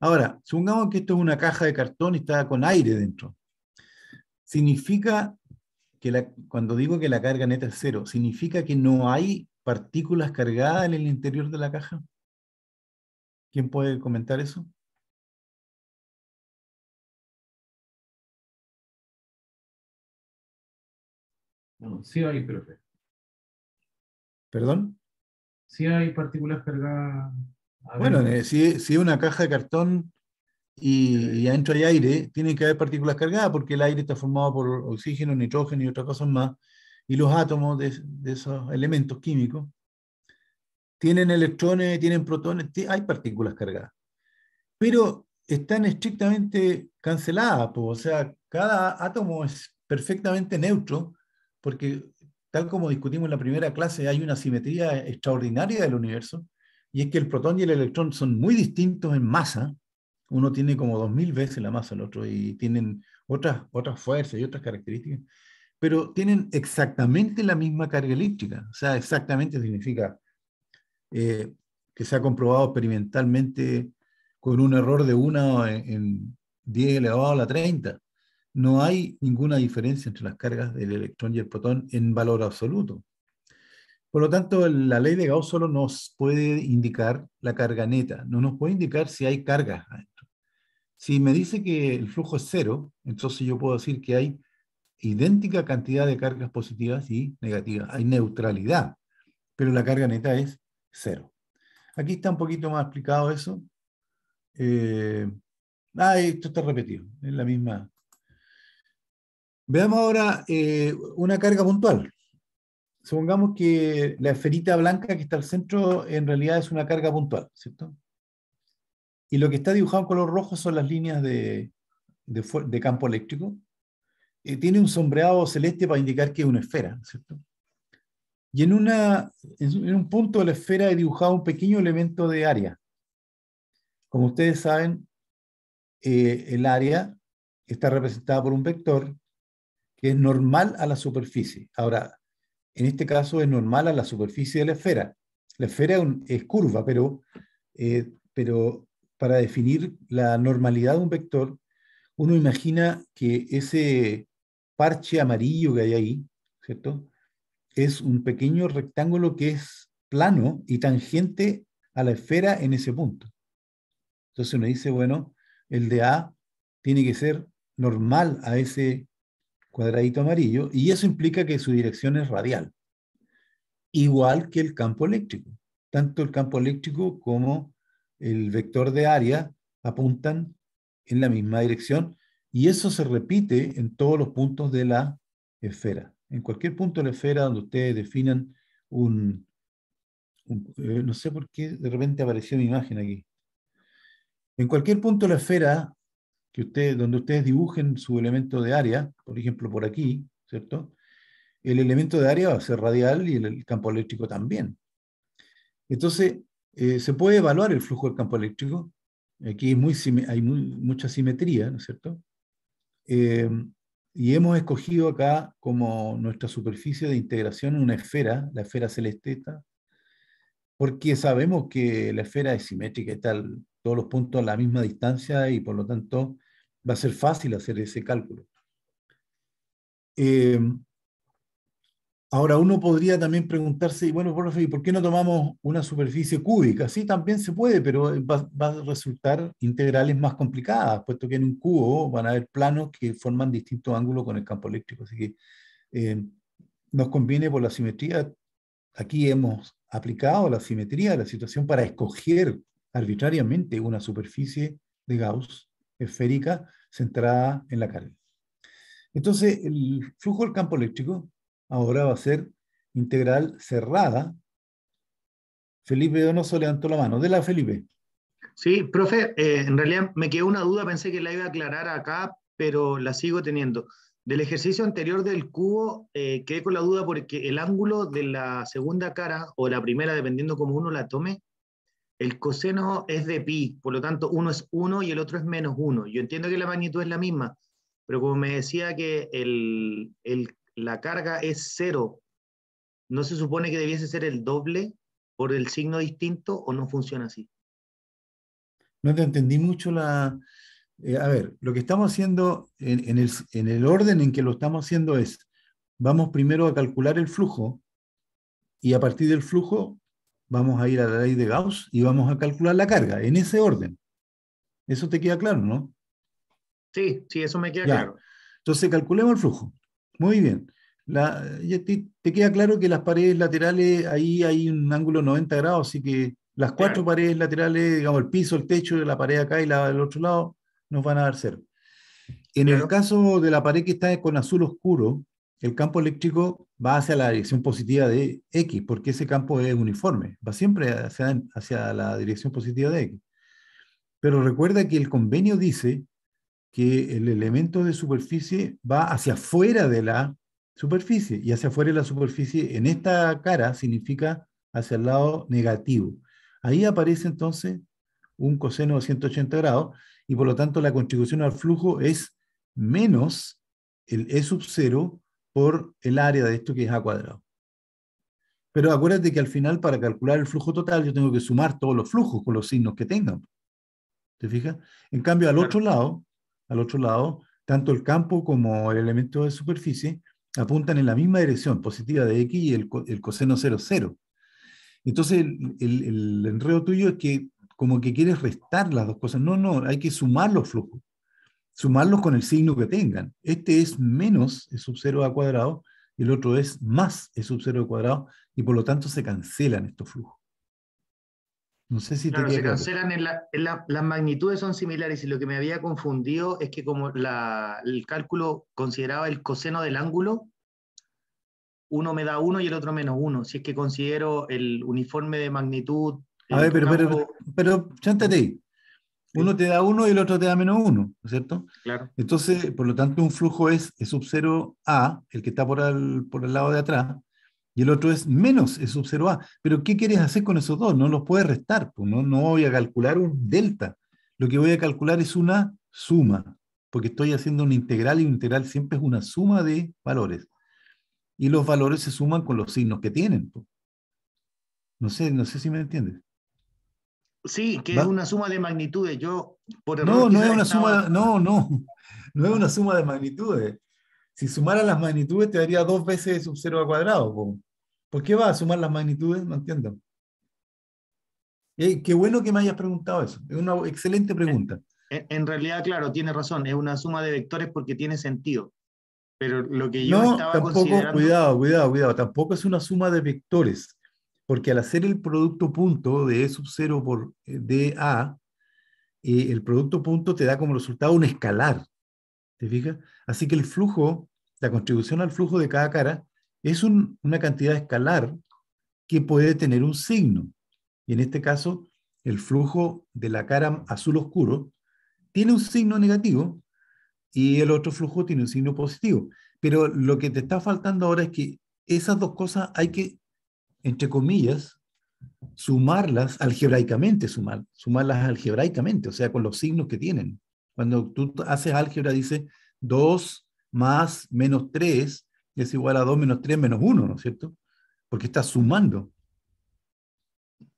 Ahora, supongamos que esto es una caja de cartón y está con aire dentro. Significa que cuando digo que la carga neta es cero, ¿significa que no hay partículas cargadas en el interior de la caja? ¿Quién puede comentar eso? No, sí hay, profe. ¿Perdón? Sí hay partículas cargadas. Bueno, si es una caja de cartón y adentro hay aire, tiene que haber partículas cargadas porque el aire está formado por oxígeno, nitrógeno y otras cosas más, y los átomos de esos elementos químicos tienen electrones, tienen protones, hay partículas cargadas. Pero están estrictamente canceladas, o sea, cada átomo es perfectamente neutro, porque tal como discutimos en la primera clase, hay una simetría extraordinaria del universo, y es que el protón y el electrón son muy distintos en masa. Uno tiene como 2000 veces la masa del otro, y tienen otras fuerzas y otras características, pero tienen exactamente la misma carga eléctrica. O sea, exactamente significa que se ha comprobado experimentalmente con un error de 1 en 10 elevado a la 30. No hay ninguna diferencia entre las cargas del electrón y el protón en valor absoluto. Por lo tanto, la ley de Gauss solo nos puede indicar la carga neta, no nos puede indicar si hay cargas adentro. Si me dice que el flujo es cero, entonces yo puedo decir que hay idéntica cantidad de cargas positivas y negativas. Hay neutralidad, pero la carga neta es cero. Aquí está un poquito más explicado eso. Esto está repetido, es la misma. Veamos ahora una carga puntual. Supongamos que la esferita blanca que está al centro en realidad es una carga puntual, ¿cierto? Y lo que está dibujado en color rojo son las líneas de campo eléctrico. Tiene un sombreado celeste para indicar que es una esfera, ¿cierto? Y en un punto de la esfera he dibujado un pequeño elemento de área. Como ustedes saben, el área está representada por un vector que es normal a la superficie. Ahora, en este caso es normal a la superficie de la esfera. La esfera es curva, pero para definir la normalidad de un vector, uno imagina que ese parche amarillo que hay ahí, ¿cierto?, es un pequeño rectángulo que es plano y tangente a la esfera en ese punto. Entonces uno dice, bueno, el de A tiene que ser normal a ese cuadradito amarillo, y eso implica que su dirección es radial, igual que el campo eléctrico. Tanto el campo eléctrico como el vector de área apuntan en la misma dirección, y eso se repite en todos los puntos de la esfera. En cualquier punto de la esfera donde ustedes definan no sé por qué de repente apareció mi imagen aquí. En cualquier punto de la esfera donde ustedes dibujen su elemento de área, por ejemplo por aquí, ¿cierto?, el elemento de área va a ser radial y el campo eléctrico también. Entonces, se puede evaluar el flujo del campo eléctrico. Aquí hay mucha simetría, ¿no es cierto? Y hemos escogido acá como nuestra superficie de integración una esfera, la esfera celeste, porque sabemos que la esfera es simétrica y tal, todos los puntos a la misma distancia, y por lo tanto va a ser fácil hacer ese cálculo. Ahora uno podría también preguntarse, bueno, profe, ¿y por qué no tomamos una superficie cúbica? Sí, también se puede, pero va a resultar integrales más complicadas, puesto que en un cubo van a haber planos que forman distintos ángulos con el campo eléctrico. Así que nos conviene por la simetría. Aquí hemos aplicado la simetría de la situación para escoger arbitrariamente una superficie de Gauss esférica centrada en la carga. Entonces, el flujo del campo eléctrico ahora va a ser integral cerrada. Felipe Donoso levantó la mano. Dela, Felipe. Sí, profe, en realidad me quedó una duda, pensé que la iba a aclarar acá pero la sigo teniendo. Del ejercicio anterior del cubo, quedé con la duda porque el ángulo de la segunda cara, o la primera, dependiendo cómo uno la tome, el coseno es de pi, por lo tanto uno es 1 y el otro es menos 1. Yo entiendo que la magnitud es la misma, pero como me decía que la carga es 0, ¿no se supone que debiese ser el doble por el signo distinto o no funciona así? No te entendí mucho a ver, lo que estamos haciendo en el orden en que lo estamos haciendo es, vamos primero a calcular el flujo y a partir del flujo vamos a ir a la ley de Gauss y vamos a calcular la carga, en ese orden. ¿Eso te queda claro, no? Sí, eso me queda Ya. claro. Entonces calculemos el flujo. Muy bien. Ya te queda claro que las paredes laterales, ahí hay un ángulo 90 grados, así que las 4 Claro. paredes laterales, digamos, el piso, el techo, la pared acá y la del otro lado, nos van a dar 0. En el Claro. caso de la pared que está con azul oscuro, el campo eléctrico va hacia la dirección positiva de X, porque ese campo es uniforme, va siempre hacia la dirección positiva de X. Pero recuerda que el convenio dice que el elemento de superficie va hacia afuera de la superficie, y hacia afuera de la superficie en esta cara significa hacia el lado negativo. Ahí aparece entonces un coseno de 180 grados, y por lo tanto la contribución al flujo es menos el E sub 0 por el área de esto que es A cuadrado. Pero acuérdate que al final, para calcular el flujo total, yo tengo que sumar todos los flujos con los signos que tengan. ¿Te fijas? En cambio, al otro lado, tanto el campo como el elemento de superficie apuntan en la misma dirección, positiva de X, y el coseno 0, 0. Entonces, el enredo tuyo es que como que quieres restar las dos cosas. No, hay que sumar los flujos. Sumarlos con el signo que tengan. Este es menos E sub 0 a cuadrado, y el otro es más E sub 0 al cuadrado, y por lo tanto se cancelan estos flujos. No sé si Claro, te queda se claro. cancelan las magnitudes son similares, y lo que me había confundido es que como el cálculo consideraba el coseno del ángulo, uno me da 1 y el otro menos 1. Si es que considero el uniforme de magnitud, A ver, campo, pero chántate ahí. Uno te da 1 y el otro te da menos 1, ¿no es cierto? claro. Entonces, por lo tanto, un flujo es E sub 0 A, el que está por el lado de atrás, y el otro es menos E sub 0 A. Pero ¿qué quieres hacer con esos dos? No los puedes restar, pues no voy a calcular un delta. Lo que voy a calcular es una suma, porque estoy haciendo una integral, y una integral siempre es una suma de valores. Y los valores se suman con los signos que tienen, pues. No sé si me entiendes. Sí, que es una suma de magnitudes. Yo, por error, No es quizás una estaba... suma, no es una suma de magnitudes. Si sumara las magnitudes te daría 2 veces E sub 0 al cuadrado, po. ¿Por qué vas a sumar las magnitudes? No entiendo. Qué bueno que me hayas preguntado eso. Es una excelente pregunta. En realidad, claro, tiene razón. Es una suma de vectores porque tiene sentido. Pero lo que yo No, estaba tampoco, considerando... cuidado. Tampoco es una suma de vectores. Porque al hacer el producto punto de E sub 0 por dA, el producto punto te da como resultado un escalar. ¿Te fijas? Así que el flujo, la contribución al flujo de cada cara, es una cantidad escalar que puede tener un signo. Y en este caso, el flujo de la cara azul oscuro tiene un signo negativo, y el otro flujo tiene un signo positivo. Pero lo que te está faltando ahora es que esas dos cosas hay que, entre comillas, sumarlas algebraicamente, sumarlas algebraicamente, o sea, con los signos que tienen. Cuando tú haces álgebra, dice 2 más menos 3 es igual a 2 menos 3 menos 1, ¿no es cierto? Porque estás sumando.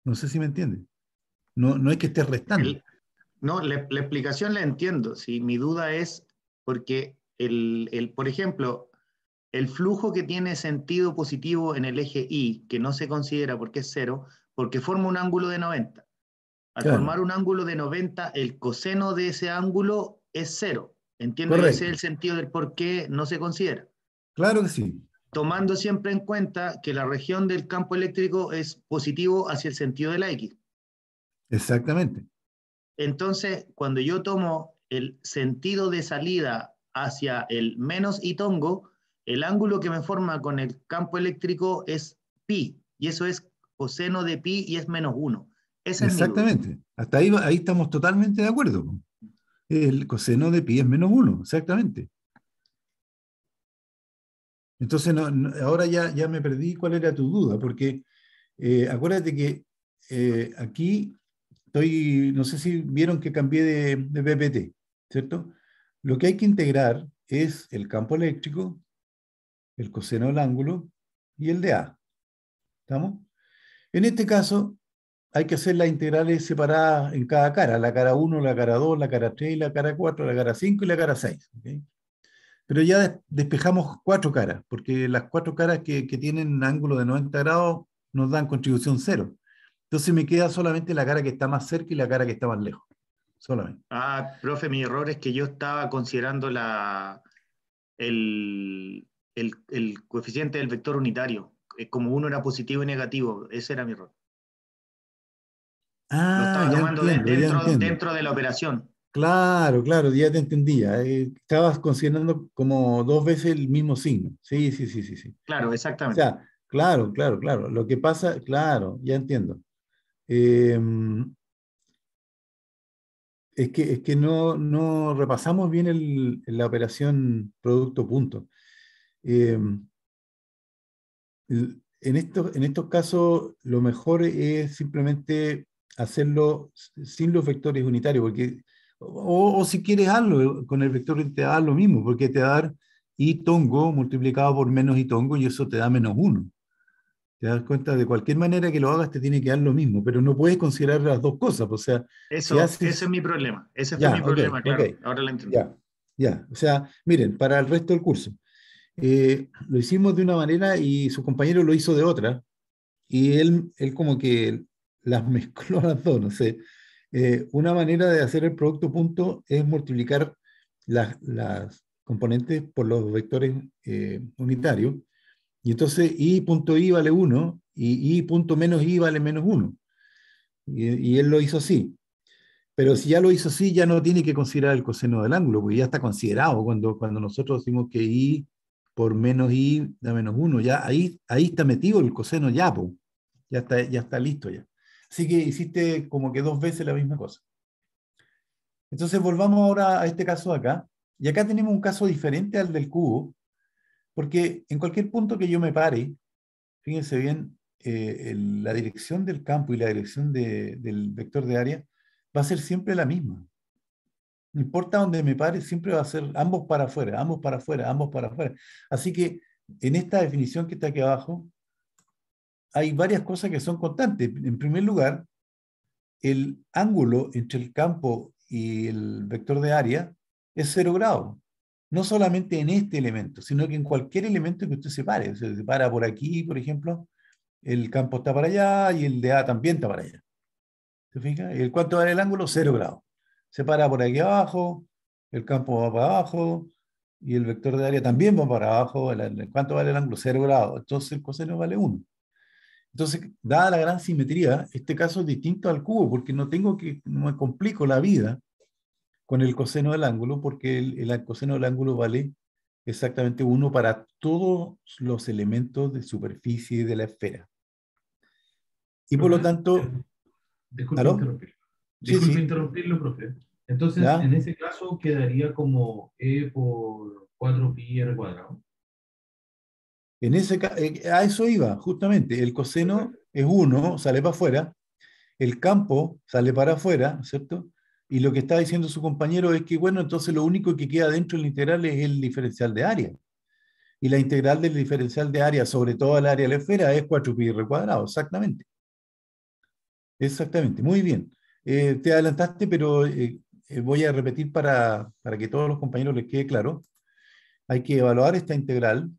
No sé si me entiendes. No es que estés restando. No, la explicación la entiendo. Sí, mi duda es porque, por ejemplo, el flujo que tiene sentido positivo en el eje Y, que no se considera porque es 0, porque forma un ángulo de 90. Al Claro. formar un ángulo de 90, el coseno de ese ángulo es 0. Entiendo Correcto. que ese es el sentido del por qué no se considera. Claro que sí. Tomando siempre en cuenta que la región del campo eléctrico es positivo hacia el sentido de la X. Exactamente. Entonces, cuando yo tomo el sentido de salida hacia el menos y tongo, el ángulo que me forma con el campo eléctrico es pi, y eso es coseno de pi y es menos 1. Esa es mi duda. Exactamente. Hasta ahí estamos totalmente de acuerdo. El coseno de pi es menos 1, exactamente. Entonces, ahora ya me perdí cuál era tu duda, porque acuérdate que aquí no sé si vieron que cambié de PPT, ¿cierto? Lo que hay que integrar es el campo eléctrico, el coseno del ángulo y el de A. ¿Estamos? En este caso, hay que hacer las integrales separadas en cada cara, la cara 1, la cara 2, la cara 3, la cara 4, la cara 5 y la cara 6. ¿Okay? Pero ya despejamos 4 caras, porque las 4 caras que tienen ángulo de 90 grados nos dan contribución 0. Entonces me queda solamente la cara que está más cerca y la cara que está más lejos. Solamente. Ah, profe, mi error es que yo estaba considerando el coeficiente del vector unitario. Como uno era positivo y negativo, ese era mi error. Lo estaba Ya tomando entiendo. dentro de la operación. Claro, ya te entendía. Estabas considerando como 2 veces el mismo signo. Sí. Claro, O exactamente. sea, claro. Lo que pasa, claro, ya entiendo. Eh, es que no repasamos bien la operación producto-punto. En estos casos, lo mejor es simplemente hacerlo sin los vectores unitarios, porque, o si quieres hazlo con el vector unitario, haz lo mismo, porque te va a dar i tongo multiplicado por menos i tongo y eso te da menos 1. ¿Te das cuenta? De cualquier manera que lo hagas te tiene que dar lo mismo, pero no puedes considerar las dos cosas. O sea, si Ese haces... es mi problema. Ese fue Ya, mi problema, claro. Ahora lo entiendo. ya. O sea, miren, para el resto del curso, lo hicimos de una manera y su compañero lo hizo de otra, y él como que las mezcló las dos, no sé. Una manera de hacer el producto punto es multiplicar las componentes por los vectores unitarios, y entonces i punto i vale 1 y i punto menos i vale menos 1. Y él lo hizo así. Pero si ya lo hizo así, ya no tiene que considerar el coseno del ángulo, porque ya está considerado cuando nosotros decimos que i por menos i da menos 1. Ya ahí está metido el coseno ya, po. Ya está listo ya. Así que hiciste como que 2 veces la misma cosa. Entonces volvamos ahora a este caso de acá. Y acá tenemos un caso diferente al del cubo, porque en cualquier punto que yo me pare, fíjense bien, la dirección del campo y la dirección del vector de área va a ser siempre la misma. No importa dónde me pare, siempre va a ser ambos para afuera, ambos para afuera, ambos para afuera. Así que en esta definición que está aquí abajo, hay varias cosas que son constantes. En primer lugar, el ángulo entre el campo y el vector de área es 0 grados. No solamente en este elemento, sino que en cualquier elemento que usted separe. Se separa por aquí, por ejemplo, el campo está para allá y el de A también está para allá. ¿Se fija? ¿Y cuánto vale el ángulo? 0 grados. Se para por aquí abajo, el campo va para abajo y el vector de área también va para abajo. ¿Cuánto vale el ángulo? 0 grados. Entonces el coseno vale 1. Entonces, dada la gran simetría, este caso es distinto al cubo, porque no me complico la vida con el coseno del ángulo, porque el coseno del ángulo vale exactamente 1 para todos los elementos de superficie de la esfera. Y por lo tanto... Disculpe interrumpirlo. Disculpe interrumpirlo, profe. Entonces, ¿Ya? en ese caso quedaría como e por 4pi r cuadrado. A eso iba, justamente. El coseno es 1, sale para afuera, el campo sale para afuera, ¿cierto? Y lo que está diciendo su compañero es que, bueno, entonces lo único que queda dentro del integral es el diferencial de área. Y la integral del diferencial de área sobre todo el área de la esfera es 4pi r cuadrado, exactamente. Exactamente, muy bien. Te adelantaste, pero voy a repetir para que todos los compañeros les quede claro. Hay que evaluar esta integral.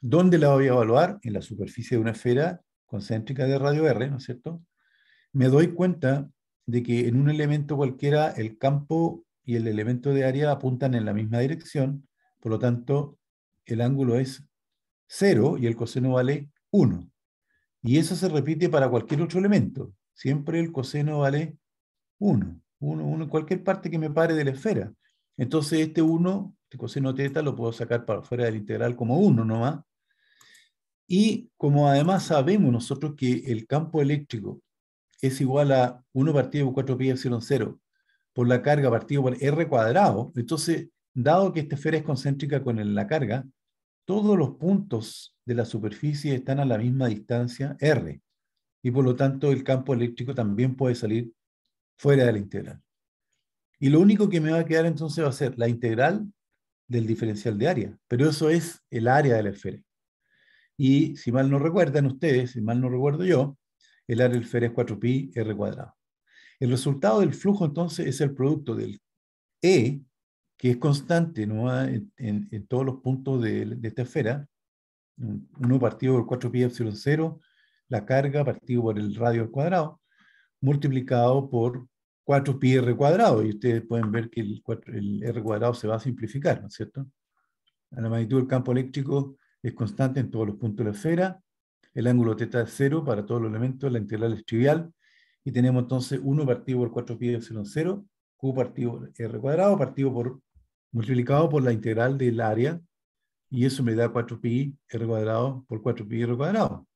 ¿Dónde la voy a evaluar? En la superficie de una esfera concéntrica de radio R, ¿no es cierto? Me doy cuenta de que en un elemento cualquiera el campo y el elemento de área apuntan en la misma dirección, por lo tanto el ángulo es 0 y el coseno vale 1. Y eso se repite para cualquier otro elemento. Siempre el coseno vale 1 en cualquier parte que me pare de la esfera. Entonces este 1, este coseno θ, lo puedo sacar para fuera del integral como 1 nomás. Y como además sabemos nosotros que el campo eléctrico es igual a 1 partido por 4pi epsilon 0 por la carga partido por R cuadrado. Entonces, dado que esta esfera es concéntrica con la carga, todos los puntos de la superficie están a la misma distancia R. Y por lo tanto, el campo eléctrico también puede salir fuera de la integral. Y lo único que me va a quedar entonces va a ser la integral del diferencial de área. Pero eso es el área de la esfera. Y si mal no recuerdan ustedes, si mal no recuerdo yo, el área de la esfera es 4pi R cuadrado. El resultado del flujo entonces es el producto del E, que es constante, ¿no?, en todos los puntos de esta esfera, 1 partido por 4pi epsilon 0, la carga partido por el radio al cuadrado, multiplicado por 4pi R cuadrado, y ustedes pueden ver que el R cuadrado se va a simplificar, ¿no es cierto? La magnitud del campo eléctrico es constante en todos los puntos de la esfera, el ángulo θ es 0 para todos los elementos, la integral es trivial, y tenemos entonces 1 partido por 4pi epsilon 0, Q partido por R cuadrado, multiplicado por la integral del área, y eso me da 4pi R cuadrado por 4pi R cuadrado.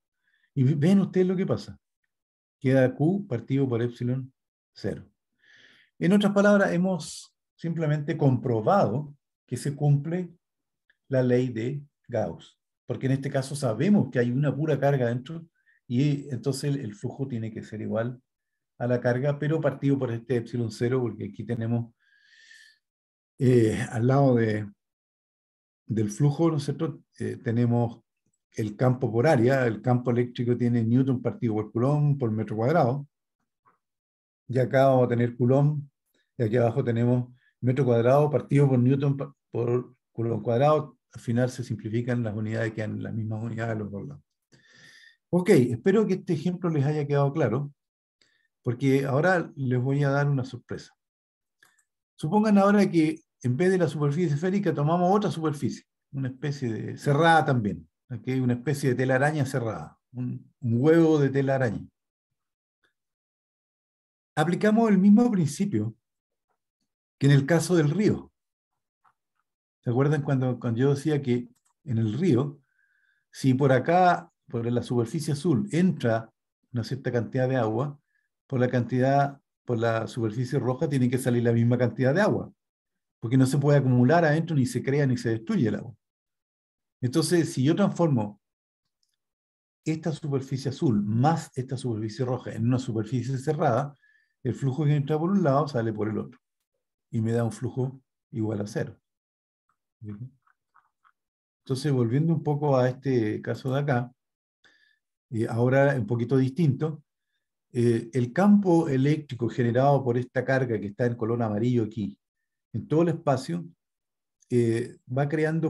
Y ven ustedes lo que pasa. Queda Q partido por epsilon 0. En otras palabras, hemos simplemente comprobado que se cumple la ley de Gauss, porque en este caso sabemos que hay una pura carga dentro, y entonces el flujo tiene que ser igual a la carga, pero partido por este epsilon 0, porque aquí tenemos al lado del flujo, ¿no es cierto? Tenemos el campo por área, el campo eléctrico tiene Newton partido por Coulomb por metro cuadrado, y acá vamos a tener Coulomb, y aquí abajo tenemos metro cuadrado partido por Newton por Coulomb cuadrado. Al final se simplifican las unidades, quedan las mismas unidades a los dos lados. Ok, espero que este ejemplo les haya quedado claro, porque ahora les voy a dar una sorpresa. Supongan ahora que en vez de la superficie esférica tomamos otra superficie, una especie de cerrada también, ¿okay? Una especie de telaraña cerrada, un huevo de telaraña. Aplicamos el mismo principio que en el caso del río. ¿Se acuerdan cuando yo decía que en el río, si por acá, por la superficie azul, entra una cierta cantidad de agua, por la superficie roja tiene que salir la misma cantidad de agua, porque no se puede acumular adentro, ni se crea, ni se destruye el agua. Entonces, si yo transformo esta superficie azul más esta superficie roja en una superficie cerrada, el flujo que entra por un lado sale por el otro, y me da un flujo igual a 0. Entonces, volviendo un poco a este caso de acá, ahora un poquito distinto, el campo eléctrico generado por esta carga que está en color amarillo aquí, en todo el espacio, va creando,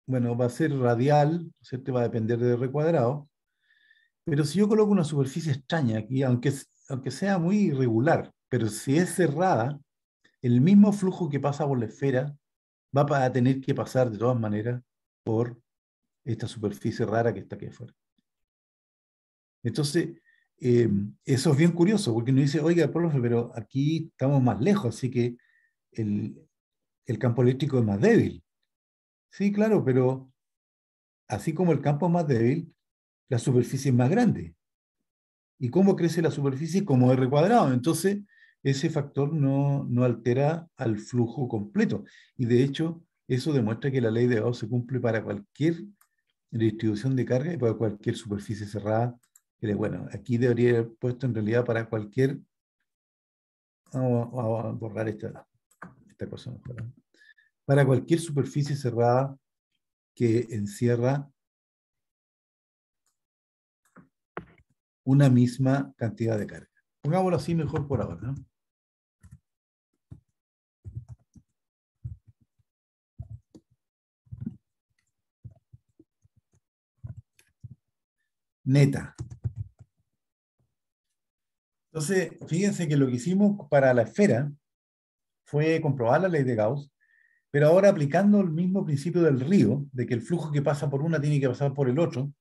va a ser radial, ¿cierto? Va a depender de R cuadrado, pero si yo coloco una superficie extraña aquí, aunque sea muy irregular, pero si es cerrada, el mismo flujo que pasa por la esfera va a tener que pasar de todas maneras por esta superficie rara que está aquí afuera. Entonces, eso es bien curioso, porque uno dice, oiga, profe, pero aquí estamos más lejos, así que el campo eléctrico es más débil. Sí, claro, pero así como el campo es más débil, la superficie es más grande. ¿Y cómo crece la superficie? Como R cuadrado. Entonces, ese factor no altera al flujo completo. Y de hecho, eso demuestra que la ley de Gauss se cumple para cualquier distribución de carga y para cualquier superficie cerrada. Bueno, aquí debería haber puesto en realidad para cualquier... Vamos a borrar esta cosa. Para cualquier superficie cerrada que encierra una misma cantidad de carga. Pongámoslo así mejor por ahora, ¿no? Neta. Entonces, fíjense que lo que hicimos para la esfera fue comprobar la ley de Gauss, pero ahora aplicando el mismo principio del río, de que el flujo que pasa por una tiene que pasar por el otro,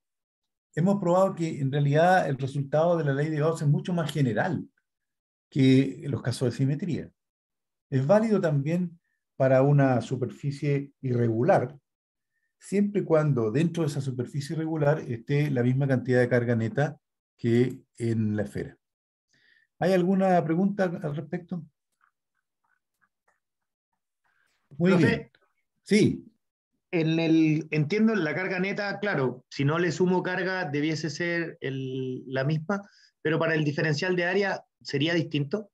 hemos probado que en realidad el resultado de la ley de Gauss es mucho más general que los casos de simetría. Es válido también para una superficie irregular, siempre y cuando dentro de esa superficie irregular esté la misma cantidad de carga neta que en la esfera. ¿Hay alguna pregunta al respecto? Muy Profe, bien. Sí, entiendo la carga neta, claro, si no le sumo carga debiese ser la misma, pero para el diferencial de área sería distinto.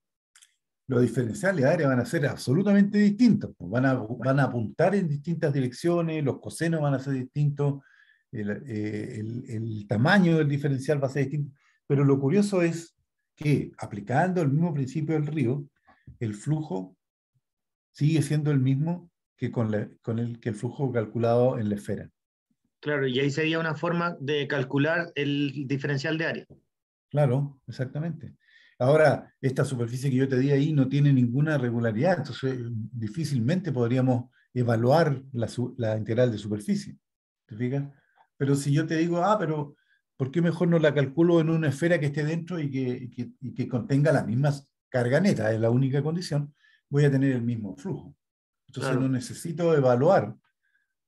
los diferenciales de área van a ser absolutamente distintos, pues. Van a apuntar en distintas direcciones, los cosenos van a ser distintos, el tamaño del diferencial va a ser distinto. Pero lo curioso es que aplicando el mismo principio del río, el flujo sigue siendo el mismo que que el flujo calculado en la esfera. Claro, y ahí sería una forma de calcular el diferencial de área. Claro, exactamente. Ahora, esta superficie que yo te di ahí no tiene ninguna regularidad, entonces difícilmente podríamos evaluar la integral de superficie. ¿Te fijas? Pero si yo te digo, pero ¿por qué mejor no la calculo en una esfera que esté dentro y que contenga las mismas carga neta? Es la única condición. Voy a tener el mismo flujo. Entonces Claro. no necesito evaluar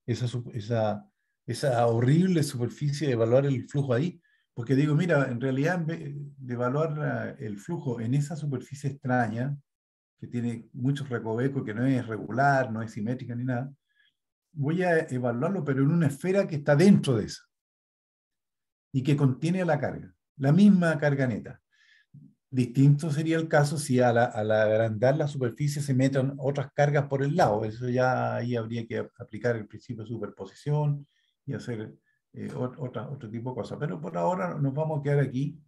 esa horrible superficie, evaluar el flujo ahí. Porque digo, mira, en realidad en vez de evaluar el flujo en esa superficie extraña, que tiene muchos recovecos, que no es regular, no es simétrica ni nada, voy a evaluarlo, pero en una esfera que está dentro de esa y que contiene la carga, la misma carga neta. Distinto sería el caso si al agrandar la superficie se metan otras cargas por el lado. Eso ya ahí habría que aplicar el principio de superposición y hacer otro tipo de cosas. Pero por ahora nos vamos a quedar aquí.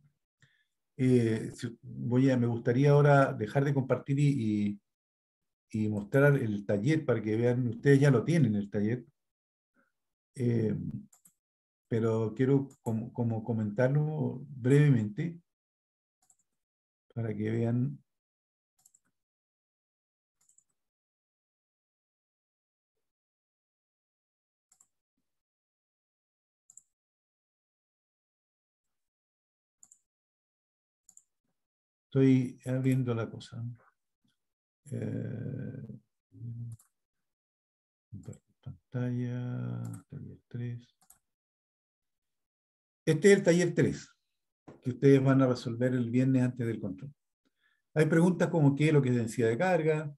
Me gustaría ahora dejar de compartir y mostrar el taller para que vean, ustedes ya lo tienen el taller, pero quiero como comentarlo brevemente para que vean. Estoy abriendo la cosa. Pantalla, taller 3. Este es el taller 3, que ustedes van a resolver el viernes antes del control. Hay preguntas como qué es lo que es densidad de carga,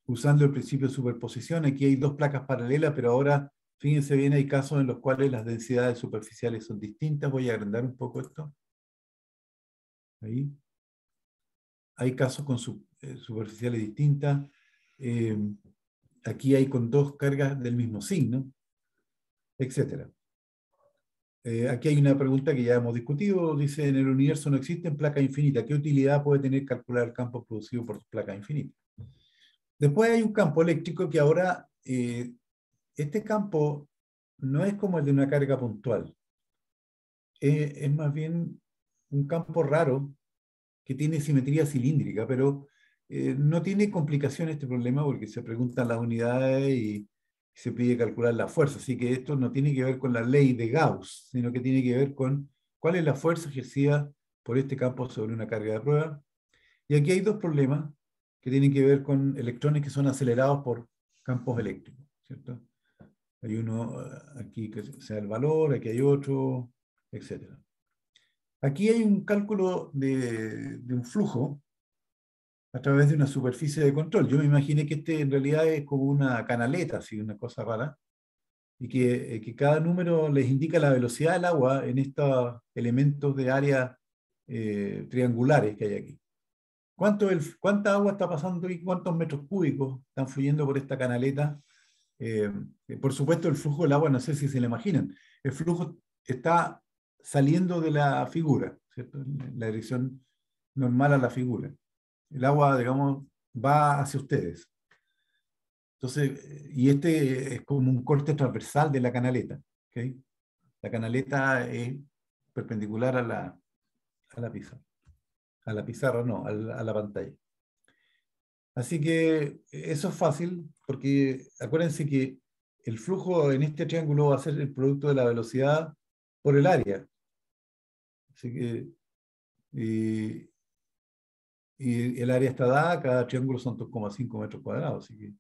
usando el principio de superposición. Aquí hay dos placas paralelas, pero ahora, fíjense bien, hay casos en los cuales las densidades superficiales son distintas. Voy a agrandar un poco esto. Ahí. Hay casos con superficiales distintas. Aquí hay con dos cargas del mismo signo, etc. Aquí hay una pregunta que ya hemos discutido. Dice, en el universo no existen placas infinitas. ¿Qué utilidad puede tener calcular el campo producido por placas infinitas? Después hay un campo eléctrico que ahora, este campo no es como el de una carga puntual. Es más bien un campo raro que tiene simetría cilíndrica, pero no tiene complicación este problema porque se preguntan las unidades y se pide calcular la fuerza. Así que esto no tiene que ver con la ley de Gauss, sino que tiene que ver con cuál es la fuerza ejercida por este campo sobre una carga de prueba. Y aquí hay dos problemas que tienen que ver con electrones que son acelerados por campos eléctricos, ¿cierto? Hay uno aquí que sea el valor, aquí hay otro, etc. Aquí hay un cálculo de un flujo a través de una superficie de control. Yo me imaginé que este en realidad es como una canaleta, así, una cosa rara, y que cada número les indica la velocidad del agua en estos elementos de área triangulares que hay aquí. ¿Cuánta agua está pasando aquí? ¿Cuántos metros cúbicos están fluyendo por esta canaleta? Por supuesto, el flujo del agua, no sé si se lo imaginan, el flujo está saliendo de la figura, ¿cierto? En la dirección normal a la figura. El agua, digamos, va hacia ustedes. Entonces, y este es como un corte transversal de la canaleta, ¿okay? La canaleta es perpendicular a la pizarra. A la pizarra, no, a la pantalla. Así que eso es fácil, porque acuérdense que el flujo en este triángulo va a ser el producto de la velocidad por el área. Así que, y el área está dada, cada triángulo son 2,5 metros cuadrados, así que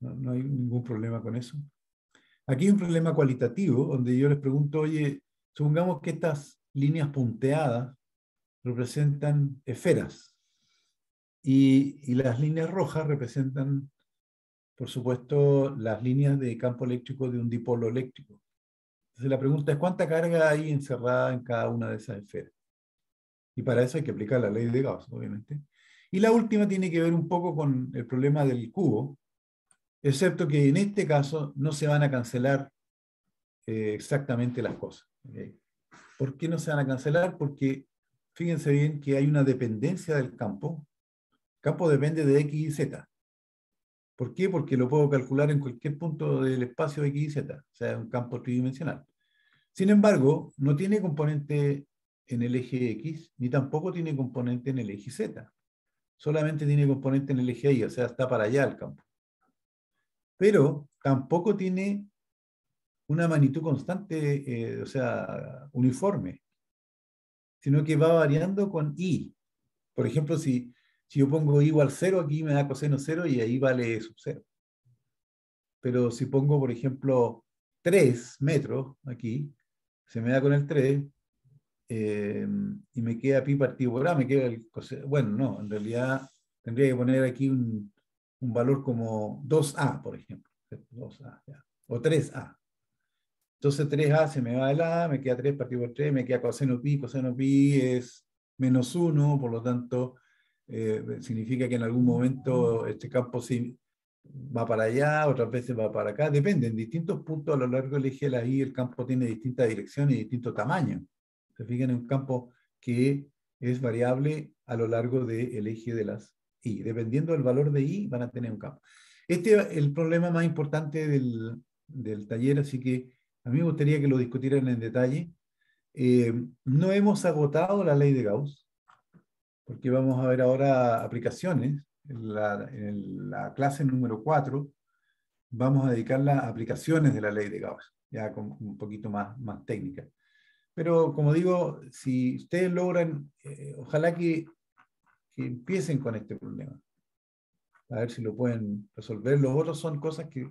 no hay ningún problema con eso. Aquí hay un problema cualitativo, donde yo les pregunto, oye, supongamos que estas líneas punteadas representan esferas, Y las líneas rojas representan, por supuesto, las líneas de campo eléctrico de un dipolo eléctrico. Entonces la pregunta es, ¿cuánta carga hay encerrada en cada una de esas esferas? Y para eso hay que aplicar la ley de Gauss, obviamente. Y la última tiene que ver un poco con el problema del cubo, excepto que en este caso no se van a cancelar exactamente las cosas. ¿Okay? ¿Por qué no se van a cancelar? Porque fíjense bien que hay una dependencia del campo. El campo depende de X y Z. ¿Por qué? Porque lo puedo calcular en cualquier punto del espacio X y Z, o sea, un campo tridimensional. Sin embargo, no tiene componente en el eje X, ni tampoco tiene componente en el eje Z. Solamente tiene componente en el eje Y, o sea, está para allá el campo. Pero tampoco tiene una magnitud constante, o sea, uniforme, sino que va variando con Y. Por ejemplo, si yo pongo Y igual 0, aquí me da coseno 0 y ahí vale sub 0. Pero si pongo, por ejemplo, 3 metros aquí, se me da con el 3, y me queda pi partido por A, me queda el coseno. Bueno, no, en realidad tendría que poner aquí un valor como 2A, por ejemplo. 2A, ya. O 3A. Entonces 3A se me va el A, me queda 3 partido por 3, me queda coseno pi es menos 1, por lo tanto significa que en algún momento este campo sí va para allá, otras veces va para acá, depende, en distintos puntos a lo largo del eje de la Y el campo tiene distintas direcciones y distintos tamaños. Se fijan en un campo que es variable a lo largo del eje de las Y. Dependiendo del valor de Y van a tener un campo. Este es el problema más importante del taller, así que a mí me gustaría que lo discutieran en detalle. No hemos agotado la ley de Gauss, porque vamos a ver ahora aplicaciones. En la clase número 4 vamos a dedicarla a aplicaciones de la ley de Gauss, ya con un poquito más técnica. Pero como digo, si ustedes logran, ojalá que empiecen con este problema, a ver si lo pueden resolver. Los otros son cosas que,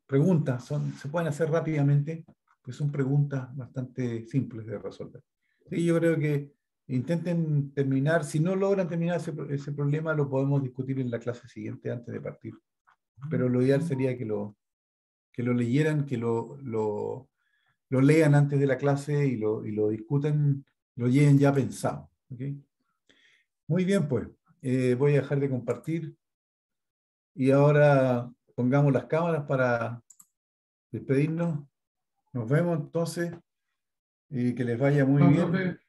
preguntas, se pueden hacer rápidamente, pues son preguntas bastante simples de resolver. Y yo creo que intenten terminar, si no logran terminar ese problema, lo podemos discutir en la clase siguiente antes de partir. Pero lo ideal sería que lo leyeran, que lo lean antes de la clase y lo discutan, lo lleven ya pensado. ¿Okay? Muy bien, pues. Voy a dejar de compartir. Y ahora pongamos las cámaras para despedirnos. Nos vemos entonces. Que les vaya muy bien. Profe.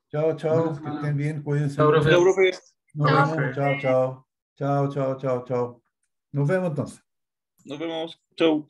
Chao, chao. Que estén bien. Cuídense. Chao, profe. Chao, profe. Nos Chao. vemos. Chao, chao. Chao, chao, chao, chao. Nos vemos entonces. Nos vemos. Chau.